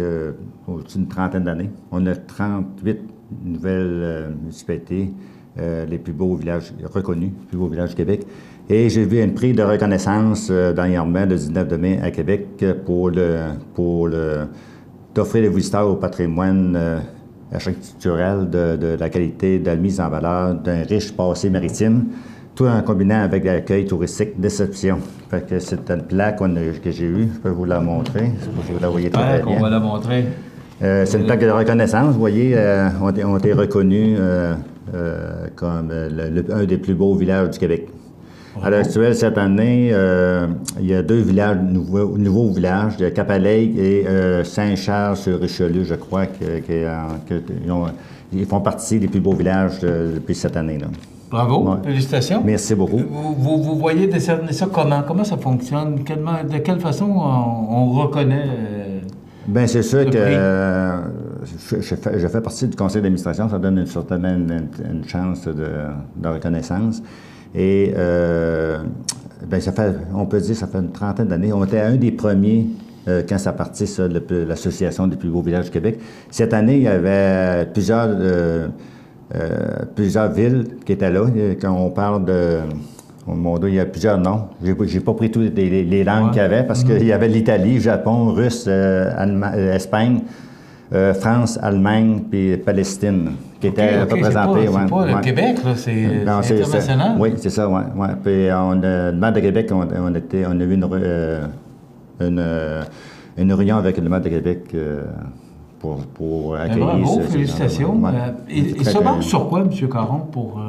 au-dessus d'une trentaine d'années. On a 38 nouvelles municipalités, les plus beaux villages reconnus, les plus beaux villages du Québec. Et j'ai vu un prix de reconnaissance dernièrement, le 19 mai, à Québec, pour d'offrir les visiteurs au patrimoine architectural de la qualité de la mise en valeur d'un riche passé maritime, tout en combinant avec l'accueil touristique d'exception. Fait que c'est une plaque que j'ai eue, je peux vous la montrer, vous la voyez très bien. On va la montrer. C'est une plaque de reconnaissance, vous voyez, on a été reconnus comme un des plus beaux villages du Québec. À l'heure actuelle, cette année, il y a 2 villages, nouveaux villages, Cap-à-Lake et Saint-Charles-sur-Richelieu, je crois, ils font partie des plus beaux villages depuis cette année-là. Bravo, ouais. Félicitations. Merci beaucoup. Vous voyez décerner ça comment? Comment ça fonctionne? De quelle façon on reconnaît bien, c'est sûr que je fais partie du conseil d'administration, ça donne une chance de reconnaissance. Et bien, on peut dire que ça fait une trentaine d'années. On était un des premiers quand ça partit, ça, l'Association des plus beaux villages du Québec. Cette année, il y avait plusieurs villes qui étaient là. Quand on parle de... Mon Dieu, il y a plusieurs noms. J'ai pas pris toutes les langues qu'il y avait parce qu'il y avait l'Italie, Japon, Russe, Espagne, France, Allemagne puis Palestine qui étaient représentés. C'est pas le Québec, là, c'est international. Oui, c'est ça, oui. Ouais. Puis le maire de Québec, on a eu une réunion avec le maire de Québec pour accueillir... Bravo, félicitations. Il se base sur quoi, M. Caron, pour...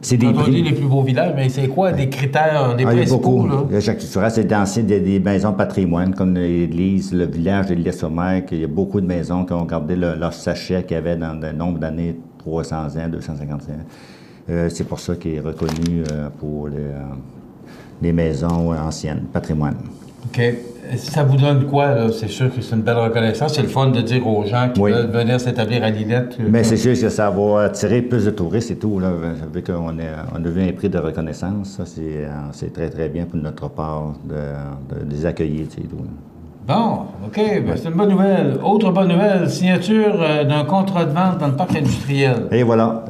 C'est des prix. Les plus beaux villages, mais c'est quoi des critères, des principaux? L'architecture, c'est des maisons de patrimoine, comme l'église, le village de Lilley-sur-Mer, il y a beaucoup de maisons qui ont gardé leur sachet qu'il y avait dans un nombre d'années, 300 ans, 250 ans. C'est pour ça qu'il est reconnu pour les maisons anciennes, patrimoine. OK. Ça vous donne quoi, là? C'est sûr que c'est une belle reconnaissance. C'est le fun de dire aux gens qui veulent venir s'établir à Lillette. Mais c'est sûr que ça va attirer plus de touristes et tout. Là, vu qu'on a vu un prix de reconnaissance, ça, c'est très, très bien pour notre part de les accueillir. Et tout. Bon, OK. Ben, c'est une bonne nouvelle. Autre bonne nouvelle, signature d'un contrat de vente dans le parc industriel. Et voilà.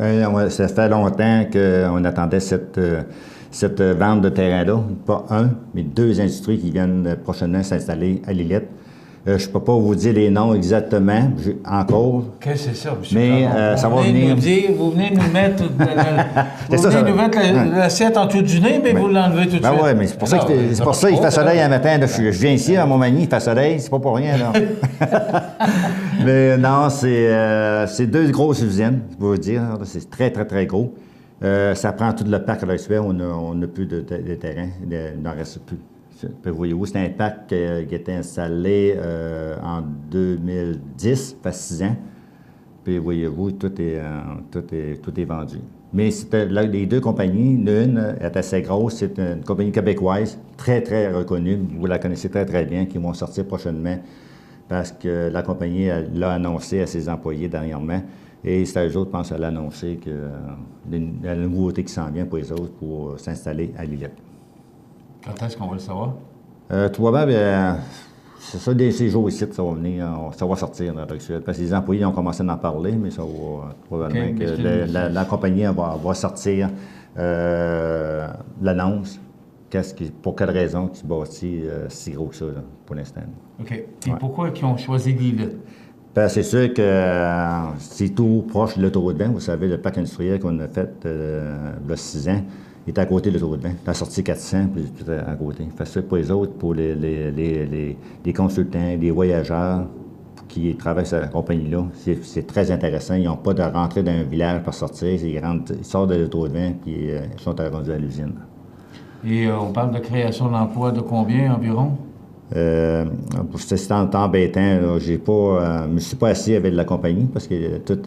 Ça fait longtemps qu'on attendait cette vente de terrain-là. Pas un, mais 2 industries qui viennent prochainement s'installer à Lillette. Je ne peux pas vous dire les noms exactement, encore. Qu'est-ce que c'est ça, M. Mais ça va venir. Vous venez nous mettre l'assiette en tout du nez, mais vous l'enlevez tout de suite. Oui, mais c'est pour ça qu'il fait soleil un matin. Là, je viens ici à Montmagny, il fait soleil, c'est pas pour rien. Là. Mais non, c'est 2 grosses usines, je peux vous dire. C'est très, très, très gros. Ça prend tout le parc à l'heure actuelle, on n'a plus de terrain, il n'en reste plus. Voyez-vous, c'est un parc qui a été installé en 2010, ça fait 6 ans. Puis voyez-vous, tout est vendu. Mais c'était les 2 compagnies, l'une est assez grosse, c'est une compagnie québécoise, très, très reconnue, vous la connaissez très, très bien, qui vont sortir prochainement parce que la compagnie l'a annoncé à ses employés dernièrement. Et c'est à eux autres, je pense, à l'annoncer que la nouveauté qui s'en vient pour les autres pour s'installer à Lillette. Quand est-ce qu'on va le savoir? Tout va bien, c'est ça, ces jours ici, ça va venir, ça va sortir dans l'actuel. Parce que les employés ont commencé à en parler, mais ça va probablement que la compagnie va sortir l'annonce. Pour quelle raison qu'ils bâtit si gros que ça, là, pour l'instant. OK. Et pourquoi ils ont choisi Lillette? Ben, c'est sûr que c'est tout proche de l'autoroute 20. Vous savez, le parc industriel qu'on a fait il y a 6 ans est à côté de l'autoroute 20. La sortie 400, puis tout à côté. Fait ça pour les autres, pour les consultants, les voyageurs qui travaillent sur la compagnie-là, c'est très intéressant. Ils n'ont pas de rentrer dans un village pour sortir. Ils sortent de l'autoroute 20 puis ils sont rendus à l'usine. Et on parle de création d'emplois de combien environ? C'est embêtant. Je ne me suis pas assis avec la compagnie parce que toutes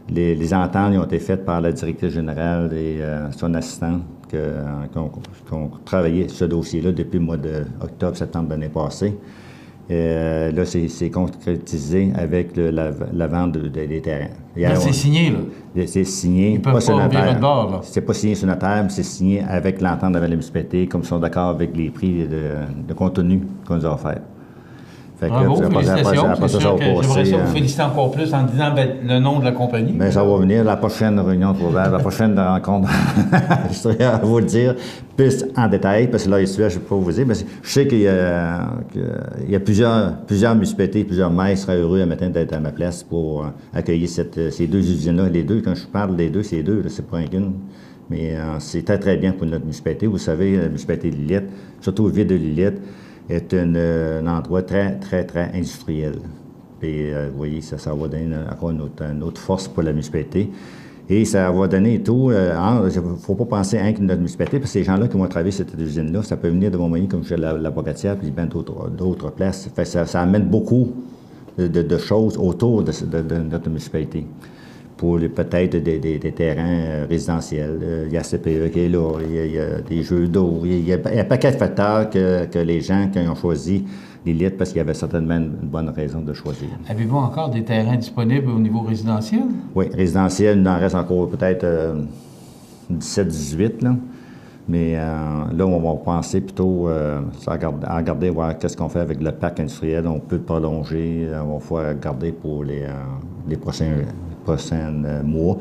les ententes ont été faites par la directrice générale et son assistant qui ont travaillé ce dossier-là depuis le mois d'octobre-septembre de l'année passée. Là, c'est concrétisé avec la vente des terrains. Là, c'est signé, là? C'est signé. Ils peuvent pas virer de bord, là? C'est pas signé sur notaire, mais c'est signé avec l'entente avec la municipalité, comme ils sont d'accord avec les prix de contenu qu'on nous a offert. Bravo, félicitations. C'est sûr que j'aimerais ça vous féliciter encore plus en disant le nom de la compagnie. Bien, ça va venir, la prochaine réunion de probable, la prochaine rencontre, je serais à vous le dire plus en détail, parce que là, je ne vais pas vous dire, mais je sais qu'il y a plusieurs municipalités, plusieurs maires seraient heureux à matin d'être à ma place pour accueillir ces 2 usines-là. Les 2, quand je parle des 2, c'est 2, c'est pas qu'une. Mais c'est très, très bien pour notre municipalité. Vous savez, la municipalité de Lillette, surtout ville de Lillette, est un endroit très, très, très industriel. Puis, vous voyez, ça va donner encore une autre force pour la municipalité. Et ça va donner tout. Il ne faut pas penser à notre municipalité, parce que ces gens-là qui vont travailler cette usine-là, ça peut venir de Montmagny, comme chez la Bocatière, puis bien d'autres places. Fait, ça amène beaucoup de choses autour de notre municipalité. Pour peut-être des terrains résidentiels. Il y a CPE qui est là, il y a des jeux d'eau, il y a un paquet de facteurs que les gens qui ont choisi Lillette parce qu'il y avait certainement une bonne raison de choisir. Avez-vous encore des terrains disponibles au niveau résidentiel? Oui, résidentiel, il en reste encore peut-être 17-18, là. Mais là, on va penser plutôt à regarder, voir qu'est-ce qu'on fait avec le parc industriel. On peut le prolonger, on va pouvoir regarder pour les prochains mois.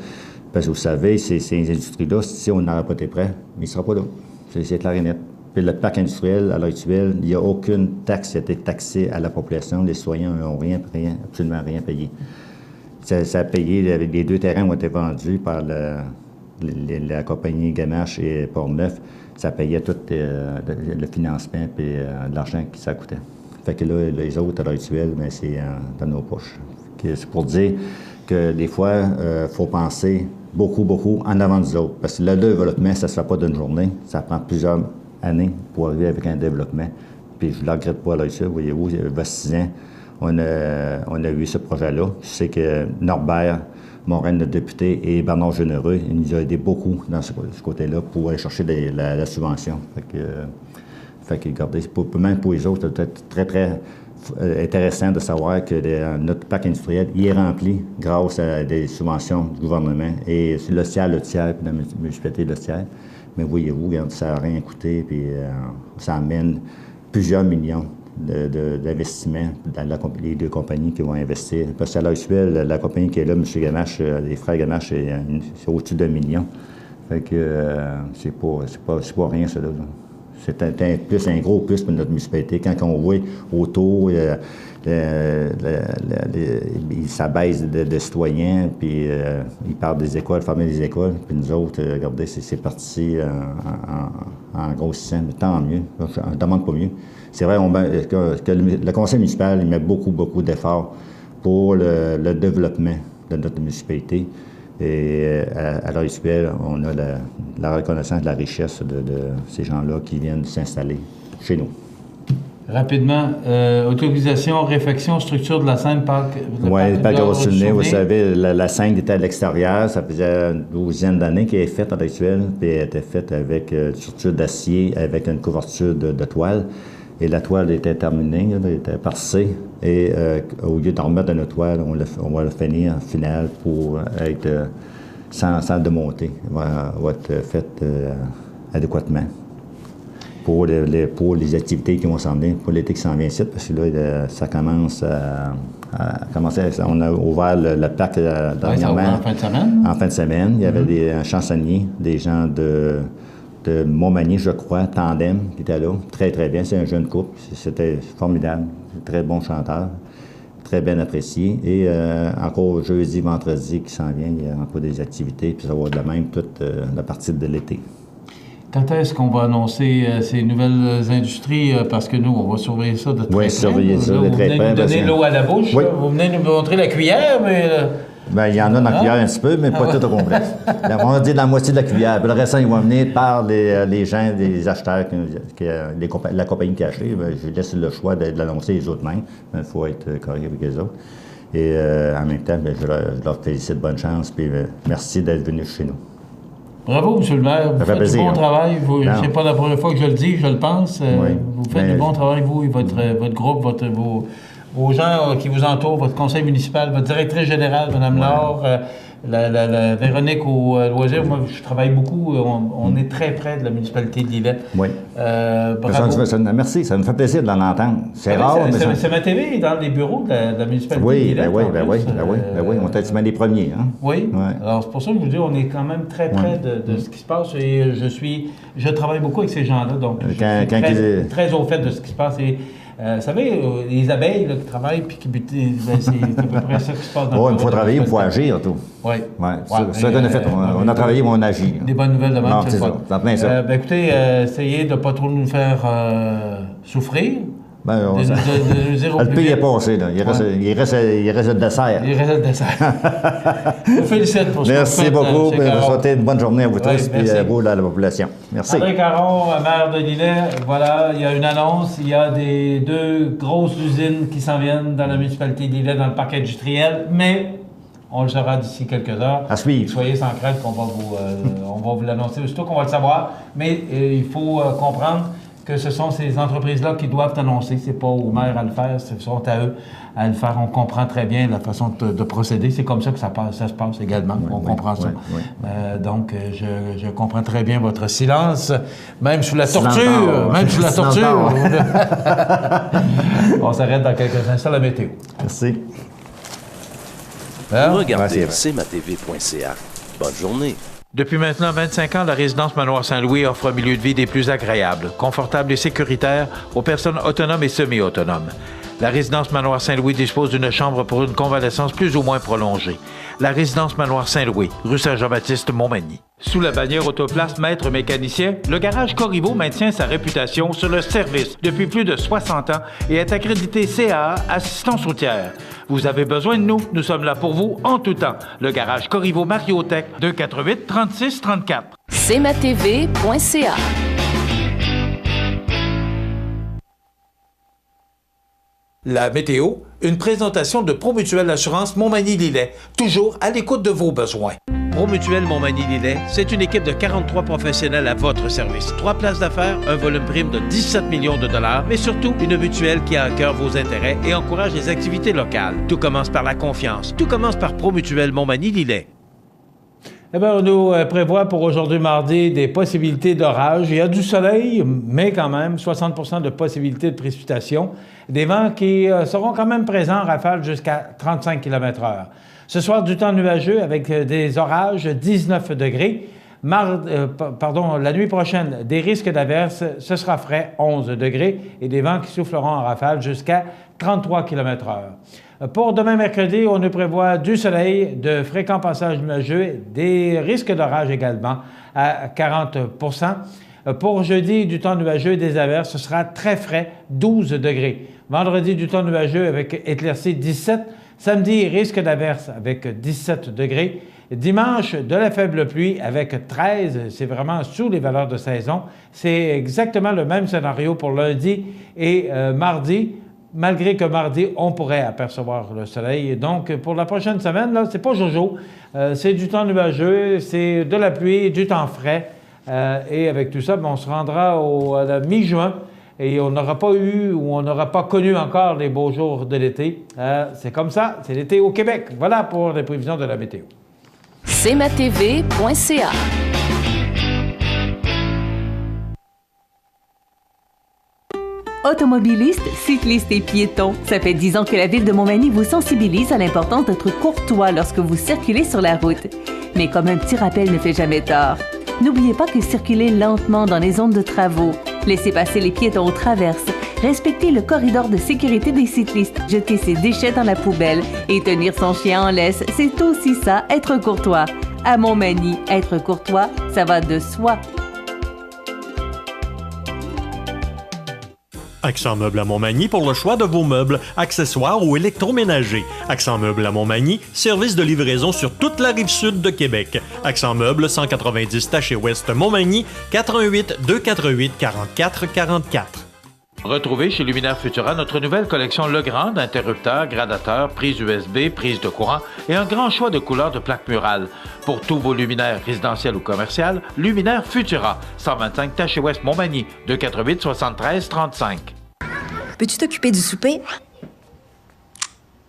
Parce que vous savez, ces industries-là, si on n'aurait pas été prêt, mais il ne sera pas là. C'est clair et net. Puis le parc industriel, à l'heure actuelle, il n'y a aucune taxe qui a été taxée à la population. Les citoyens n'ont absolument rien payé. Ça a payé, les 2 terrains ont été vendus par la compagnie Gamache et Portneuf. Ça payait tout le financement et l'argent que ça coûtait. Fait que là, les autres, à l'heure actuelle, bien, c'est dans nos poches. C'est pour dire que des fois, il faut penser beaucoup en avant des autres. Parce que le développement, ça ne se fait pas d'une journée. Ça prend plusieurs années pour arriver avec un développement. Puis je ne le regrette pas là, ça. Voyez-vous, il y a 6 ans, on a eu ce projet-là. Je sais que Norbert Morin, notre député, et Bernard Généreux, il nous a aidé beaucoup dans ce côté-là pour aller chercher la subvention. Fait que, regardez, même pour les autres, c'est peut-être très, très intéressant de savoir que notre parc industriel il est rempli grâce à des subventions du gouvernement et c'est le tiers, puis la municipalité le tiers. Mais voyez-vous, ça n'a rien coûté, puis ça amène plusieurs millions d'investissements dans les deux compagnies qui vont investir. Parce qu'à l'heure actuelle, la compagnie qui est là, M. Gamache, les frères Gamache, c'est au-dessus d'1 million. Fait que c'est pas rien, ça, là. C'est un gros plus pour notre municipalité. Quand on voit autour, ça baisse de citoyens, puis ils parlent des écoles, fermer des écoles, puis nous autres, regardez, c'est parti en grossissant, mais tant mieux. On ne demande pas mieux. C'est vrai que le conseil municipal il met beaucoup d'efforts pour le développement de notre municipalité. Et à l'heure actuelle, on a la reconnaissance de la richesse de ces gens-là qui viennent s'installer chez nous. Rapidement, autorisation, réfection, structure de la scène, parc. Oui, le parc de Rossulnay, vous savez, la scène était à l'extérieur, ça faisait une douzaine d'années qu'elle est faite à l'heure actuelle, puis elle était faite avec une structure d'acier, avec une couverture de toile. Et la toile était terminée, elle était percée. Et au lieu d'en remettre une toile, on va le finir en finale pour être sans démonter. Elle va être faite adéquatement pour les activités qui vont s'en venir, pour l'été qui s'en vient ici, parce que là, ça commence à commencer. On a ouvert le parc dernièrement. En fin de semaine? En fin de semaine. Il y avait des chansonniers, des gens de Montmagny, je crois, Tandem, qui était là. Très, très bien. C'est un jeune couple. C'était formidable. Très bon chanteur. Très bien apprécié. Et encore jeudi, vendredi qui s'en vient, il y a encore des activités. Puis ça va être de même toute la partie de l'été. Quand est-ce qu'on va annoncer ces nouvelles industries? Parce que nous, on va surveiller ça de très près. Oui, surveiller ça de très près. Vous venez nous donner l'eau à la bouche. Oui. Vous venez nous montrer la cuillère, mais... Bien, il y en a dans la cuillère un petit peu, mais pas tout au complet. On va dire la moitié de la cuillère. Puis le restant, ils vont venir par les gens, les acheteurs, la compagnie qui a acheté. Bien, je laisse le choix de l'annoncer les autres mêmes. Il faut être correct avec les autres. Et en même temps, bien, je leur félicite, bonne chance, puis merci d'être venus chez nous. Bravo, M. le maire. Vous faites du bon travail. Ce n'est pas la première fois que je le dis, je le pense. Oui, vous faites du bon travail, vous et votre groupe, vos gens qui vous entourent, votre conseil municipal, votre directrice générale, Mme Laure, la Véronique au loisir. Moi, je travaille beaucoup. On est très près de la municipalité de Lillet. Oui. Merci, ça me fait plaisir de l'entendre. C'est rare, mais... C'est ma TV dans les bureaux de la municipalité de Lillet. Oui, on était les premiers. Hein? Oui. Alors, c'est pour ça que je vous dis, on est quand même très près de ce qui se passe. Et je travaille beaucoup avec ces gens-là, donc je suis très au fait de ce qui se passe. Et, vous savez, les abeilles là, qui travaillent puis qui butent, c'est à peu près ça qui se passe dans le il faut travailler, il faut agir, tout. Oui. C'est ça qu'on a fait. On a travaillé, mais on agit. Des bonnes nouvelles de même, c'est ça. Écoutez, essayez de ne pas trop nous faire souffrir. Le pays est passé, là. Il reste le dessert. Il reste le dessert. Je vous félicite pour ce que vous faites. Merci beaucoup. Je vous souhaite une bonne journée à vous tous et à vous, la population. Merci. André Caron, maire de Lillet, voilà, il y a une annonce. Il y a deux grosses usines qui s'en viennent dans la municipalité de Lillet, dans le parc industriel, mais on le saura d'ici quelques heures. À suivre. Soyez sans crainte qu'on va vous l'annoncer aussitôt qu'on va le savoir. Mais il faut comprendre que ce sont ces entreprises-là qui doivent annoncer. C'est pas aux maires à le faire, ce sont à eux à le faire. On comprend très bien la façon de procéder. C'est comme ça que ça se passe également. On comprend ça. Donc, je comprends très bien votre silence, même sous la torture. Même sous la torture. On s'arrête dans quelques instants, la météo. Merci. Regardez cmatv.ca. Bonne journée. Depuis maintenant 25 ans, la résidence Manoir Saint-Louis offre un milieu de vie des plus agréables, confortable et sécuritaire aux personnes autonomes et semi-autonomes. La résidence Manoir Saint-Louis dispose d'une chambre pour une convalescence plus ou moins prolongée. La résidence Manoir Saint-Louis, rue Saint-Jean-Baptiste, Montmagny. Sous la bannière Autoplace Maître Mécanicien, le garage Corriveau maintient sa réputation sur le service depuis plus de 60 ans et est accrédité CAA Assistance routière. Vous avez besoin de nous, nous sommes là pour vous en tout temps. Le garage Corriveau Mariotech, 248 36 34. cmatv.ca. La météo, une présentation de Promutuelle Assurance Montmagny-Lillet, toujours à l'écoute de vos besoins. Promutuel Montmagny-Lillet, c'est une équipe de 43 professionnels à votre service. 3 places d'affaires, un volume prime de 17 millions de dollars, mais surtout une mutuelle qui a à cœur vos intérêts et encourage les activités locales. Tout commence par la confiance. Tout commence par Promutuel Montmagny-Lillet. Eh bien, on nous prévoit pour aujourd'hui mardi des possibilités d'orage. Il y a du soleil, mais quand même 60 % de possibilités de précipitation. Des vents qui seront quand même présents en rafale jusqu'à 35 km/h. Ce soir, du temps nuageux avec des orages, 19 degrés. La nuit prochaine, des risques d'averses, ce sera frais, 11 degrés, et des vents qui souffleront en rafale jusqu'à 33 km/h. Pour demain mercredi, on nous prévoit du soleil, de fréquents passages nuageux, des risques d'orage également à 40 %. Pour jeudi, du temps nuageux et des averses, ce sera très frais, 12 degrés. Vendredi, du temps nuageux avec éclaircies, 17. Samedi, risque d'averses avec 17 degrés. Dimanche, de la faible pluie avec 13. C'est vraiment sous les valeurs de saison. C'est exactement le même scénario pour lundi et mardi. Malgré que mardi, on pourrait apercevoir le soleil. Donc, pour la prochaine semaine, là, c'est pas jojo. C'est du temps nuageux, c'est de la pluie, du temps frais. Et avec tout ça, on se rendra à la mi-juin et on n'aura pas eu ou on n'aura pas connu encore les beaux jours de l'été. C'est comme ça, c'est l'été au Québec. Voilà pour les prévisions de la météo. cmatv.ca. Automobilistes, cyclistes et piétons, ça fait 10 ans que la Ville de Montmagny vous sensibilise à l'importance d'être courtois lorsque vous circulez sur la route. Mais comme un petit rappel ne fait jamais tort, n'oubliez pas que circuler lentement dans les zones de travaux, laissez passer les piétons aux traverses, respecter le corridor de sécurité des cyclistes, jeter ses déchets dans la poubelle et tenir son chien en laisse, c'est aussi ça, être courtois. À Montmagny, être courtois, ça va de soi. Accent Meubles à Montmagny pour le choix de vos meubles, accessoires ou électroménagers. Accent Meubles à Montmagny, service de livraison sur toute la rive sud de Québec. Accent Meubles, 190 Taché-Ouest Montmagny, 88 248 44 44. Retrouvez chez Luminaire Futura notre nouvelle collection Legrand d'interrupteurs, gradateurs, prises USB, prises de courant et un grand choix de couleurs de plaques murales. Pour tous vos luminaires résidentiels ou commerciaux, Luminaire Futura, 125 Taché-Ouest Montmagny, 248 73 35. Peux-tu t'occuper du souper?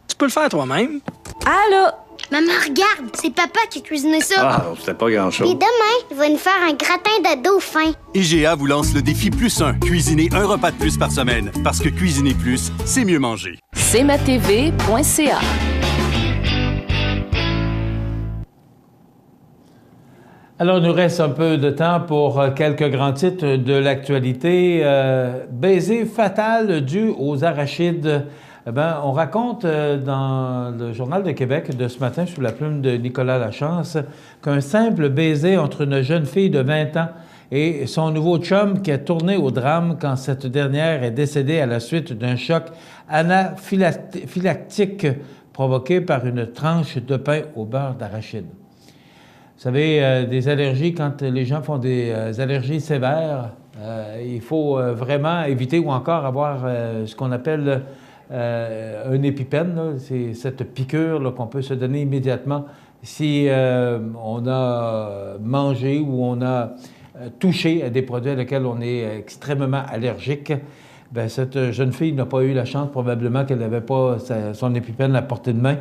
Tu peux le faire toi-même. Allô? Maman, regarde, c'est papa qui a cuisiné ça. Ah, c'était pas grand-chose. Et demain, il va nous faire un gratin de dauphin. IGA vous lance le défi +1. Cuisiner un repas de plus par semaine. Parce que cuisiner plus, c'est mieux manger. cmatv.ca. Alors, il nous reste un peu de temps pour quelques grands titres de l'actualité. Baiser fatal dû aux arachides. Eh bien, on raconte dans le Journal de Québec de ce matin, sous la plume de Nicolas Lachance, qu'un simple baiser entre une jeune fille de 20 ans et son nouveau chum qui a tourné au drame quand cette dernière est décédée à la suite d'un choc anaphylactique provoqué par une tranche de pain au beurre d'arachide. Vous savez, des allergies, quand les gens font des allergies sévères, il faut vraiment éviter ou encore avoir ce qu'on appelle un épipène. C'est cette piqûre qu'on peut se donner immédiatement si on a mangé ou on a touché à des produits à lesquels on est extrêmement allergique. Bien, cette jeune fille n'a pas eu la chance probablement qu'elle n'avait pas son épipène à portée de main.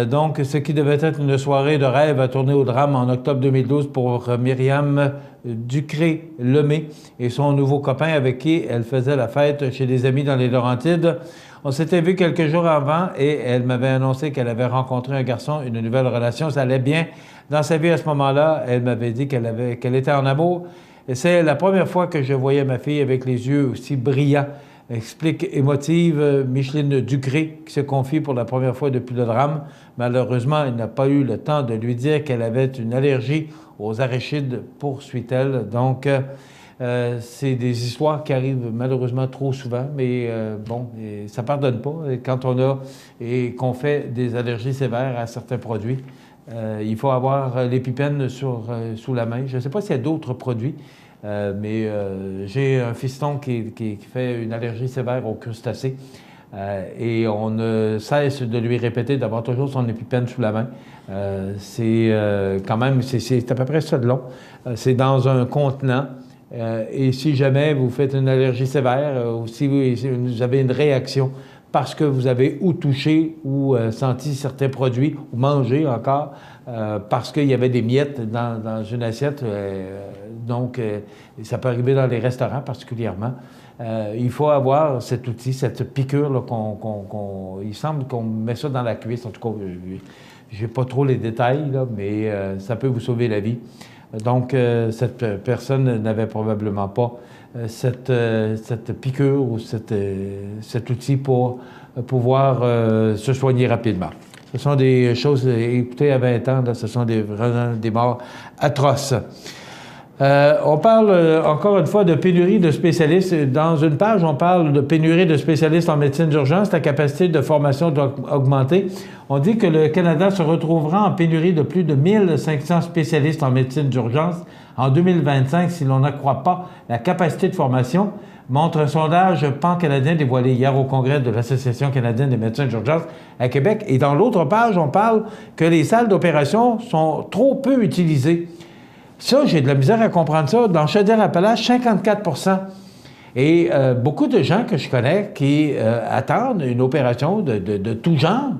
Donc, ce qui devait être une soirée de rêve a tourné au drame en octobre 2012 pour Myriam Ducré-Lemay et son nouveau copain avec qui elle faisait la fête chez des amis dans les Laurentides. On s'était vu quelques jours avant et elle m'avait annoncé qu'elle avait rencontré un garçon, une nouvelle relation. Ça allait bien dans sa vie à ce moment-là. Elle m'avait dit qu'elle était en amour. Et c'est la première fois que je voyais ma fille avec les yeux aussi brillants. Explique émotive Micheline Ducré, qui se confie pour la première fois depuis le drame. Malheureusement, elle n'a pas eu le temps de lui dire qu'elle avait une allergie aux arachides, poursuit-elle. Donc, c'est des histoires qui arrivent malheureusement trop souvent, mais ça ne pardonne pas. Et quand on a et qu'on fait des allergies sévères à certains produits, il faut avoir l'épipène sous la main. Je ne sais pas s'il y a d'autres produits. Mais j'ai un fiston qui fait une allergie sévère aux crustacés. Et on ne cesse de lui répéter d'avoir toujours son EpiPen sous la main. C'est quand même, c'est à peu près ça de long. C'est dans un contenant. Et si jamais vous faites une allergie sévère ou si vous avez une réaction parce que vous avez ou touché ou senti certains produits ou mangé encore parce qu'il y avait des miettes dans une assiette, donc ça peut arriver dans les restaurants particulièrement. Il faut avoir cet outil, cette piqûre, là, il semble qu'on met ça dans la cuisse. En tout cas, je n'ai pas trop les détails, là, mais ça peut vous sauver la vie. Donc, cette personne n'avait probablement pas cette piqûre ou cet outil pour pouvoir se soigner rapidement. Ce sont des choses, écoutez, à 20 ans, là, ce sont vraiment des morts atroces. On parle encore une fois de pénurie de spécialistes. Dans une page, on parle de pénurie de spécialistes en médecine d'urgence. La capacité de formation doit augmenter. On dit que le Canada se retrouvera en pénurie de plus de 1500 spécialistes en médecine d'urgence en 2025 si l'on n'accroît pas la capacité de formation, montre un sondage pan-canadien dévoilé hier au congrès de l'Association canadienne des médecins d'urgence à Québec. Et dans l'autre page, on parle que les salles d'opération sont trop peu utilisées. Ça, j'ai de la misère à comprendre ça. Dans Chaudière-Appalaches, 54 %. Et beaucoup de gens que je connais qui attendent une opération de tout genre.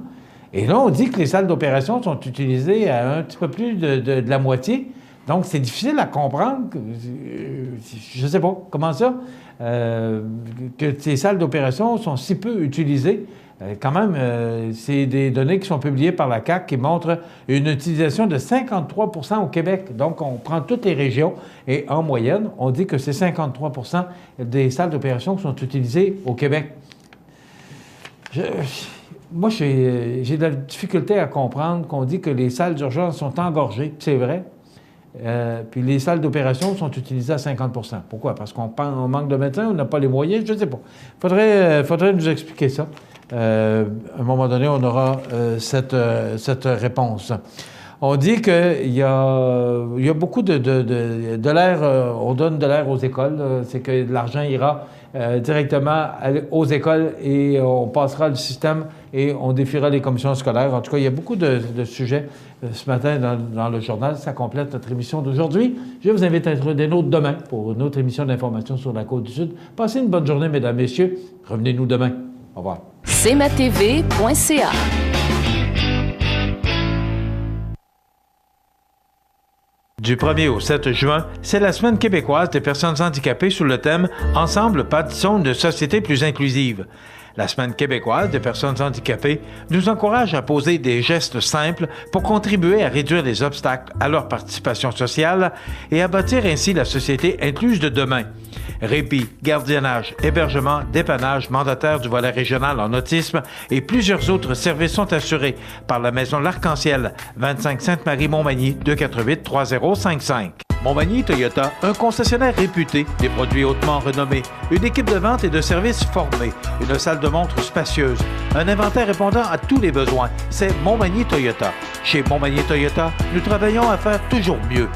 Et là, on dit que les salles d'opération sont utilisées à un petit peu plus de la moitié. Donc, c'est difficile à comprendre. Je ne sais pas comment ça, que ces salles d'opération sont si peu utilisées. Quand même, c'est des données qui sont publiées par la CAQ qui montrent une utilisation de 53 % au Québec. Donc, on prend toutes les régions et en moyenne, on dit que c'est 53 % des salles d'opération qui sont utilisées au Québec. Moi, j'ai de la difficulté à comprendre qu'on dit que les salles d'urgence sont engorgées. C'est vrai. Puis les salles d'opération sont utilisées à 50 %. Pourquoi? Parce qu'on manque de médecins, on n'a pas les moyens? Je ne sais pas. Faudrait nous expliquer ça. À un moment donné, on aura cette réponse. On dit qu'il y a beaucoup de l'air, on donne de l'air aux écoles, c'est que l'argent ira directement aux écoles et on passera le système et on défiera les commissions scolaires. En tout cas, il y a beaucoup de sujets ce matin dans le journal. Ça complète notre émission d'aujourd'hui. Je vous invite à être des nôtres demain pour une autre émission d'information sur la Côte-du-Sud. Passez une bonne journée, mesdames, messieurs. Revenez-nous demain. Au revoir. cmatv.ca. Du 1er au 7 juin, c'est la Semaine québécoise des personnes handicapées sous le thème « Ensemble, bâtissons une société plus inclusive ». La Semaine québécoise des personnes handicapées nous encourage à poser des gestes simples pour contribuer à réduire les obstacles à leur participation sociale et à bâtir ainsi la société incluse de demain. Répit, gardiennage, hébergement, dépannage, mandataire du volet régional en autisme et plusieurs autres services sont assurés par la Maison L'Arc-en-Ciel, 25 Sainte-Marie-Montmagny, 248-3055. Montmagny Toyota, un concessionnaire réputé, des produits hautement renommés, une équipe de vente et de services formée, une salle de montre spacieuse, un inventaire répondant à tous les besoins. C'est Montmagny Toyota. Chez Montmagny Toyota, nous travaillons à faire toujours mieux.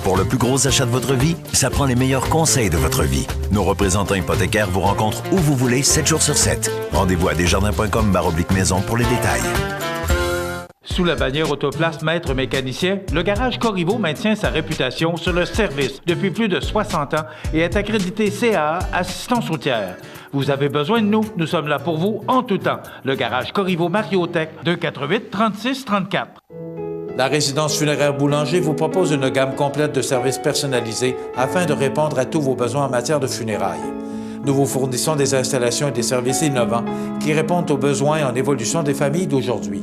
Pour le plus gros achat de votre vie, ça prend les meilleurs conseils de votre vie. Nos représentants hypothécaires vous rencontrent où vous voulez, 7 jours sur 7. Rendez-vous à desjardins.com/maison pour les détails. Sous la bannière Autoplace Maître Mécanicien, le garage Corriveau maintient sa réputation sur le service depuis plus de 60 ans et est accrédité CAA Assistance routière. Vous avez besoin de nous, nous sommes là pour vous en tout temps. Le garage Corriveau Mariotech, 248-3634. La résidence funéraire Boulanger vous propose une gamme complète de services personnalisés afin de répondre à tous vos besoins en matière de funérailles. Nous vous fournissons des installations et des services innovants qui répondent aux besoins en évolution des familles d'aujourd'hui.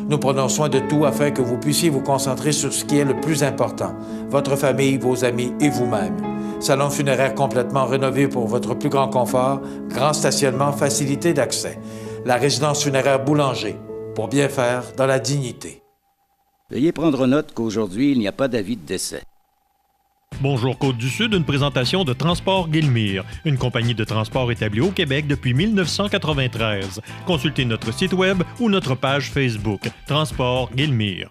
Nous prenons soin de tout afin que vous puissiez vous concentrer sur ce qui est le plus important, votre famille, vos amis et vous-même. Salon funéraire complètement rénové pour votre plus grand confort, grand stationnement, facilité d'accès. La résidence funéraire Boulanger, pour bien faire dans la dignité. Veuillez prendre note qu'aujourd'hui, il n'y a pas d'avis de décès. Bonjour Côte-du-Sud, une présentation de Transport Guillemire, une compagnie de transport établie au Québec depuis 1993. Consultez notre site web ou notre page Facebook, Transport Guillemire.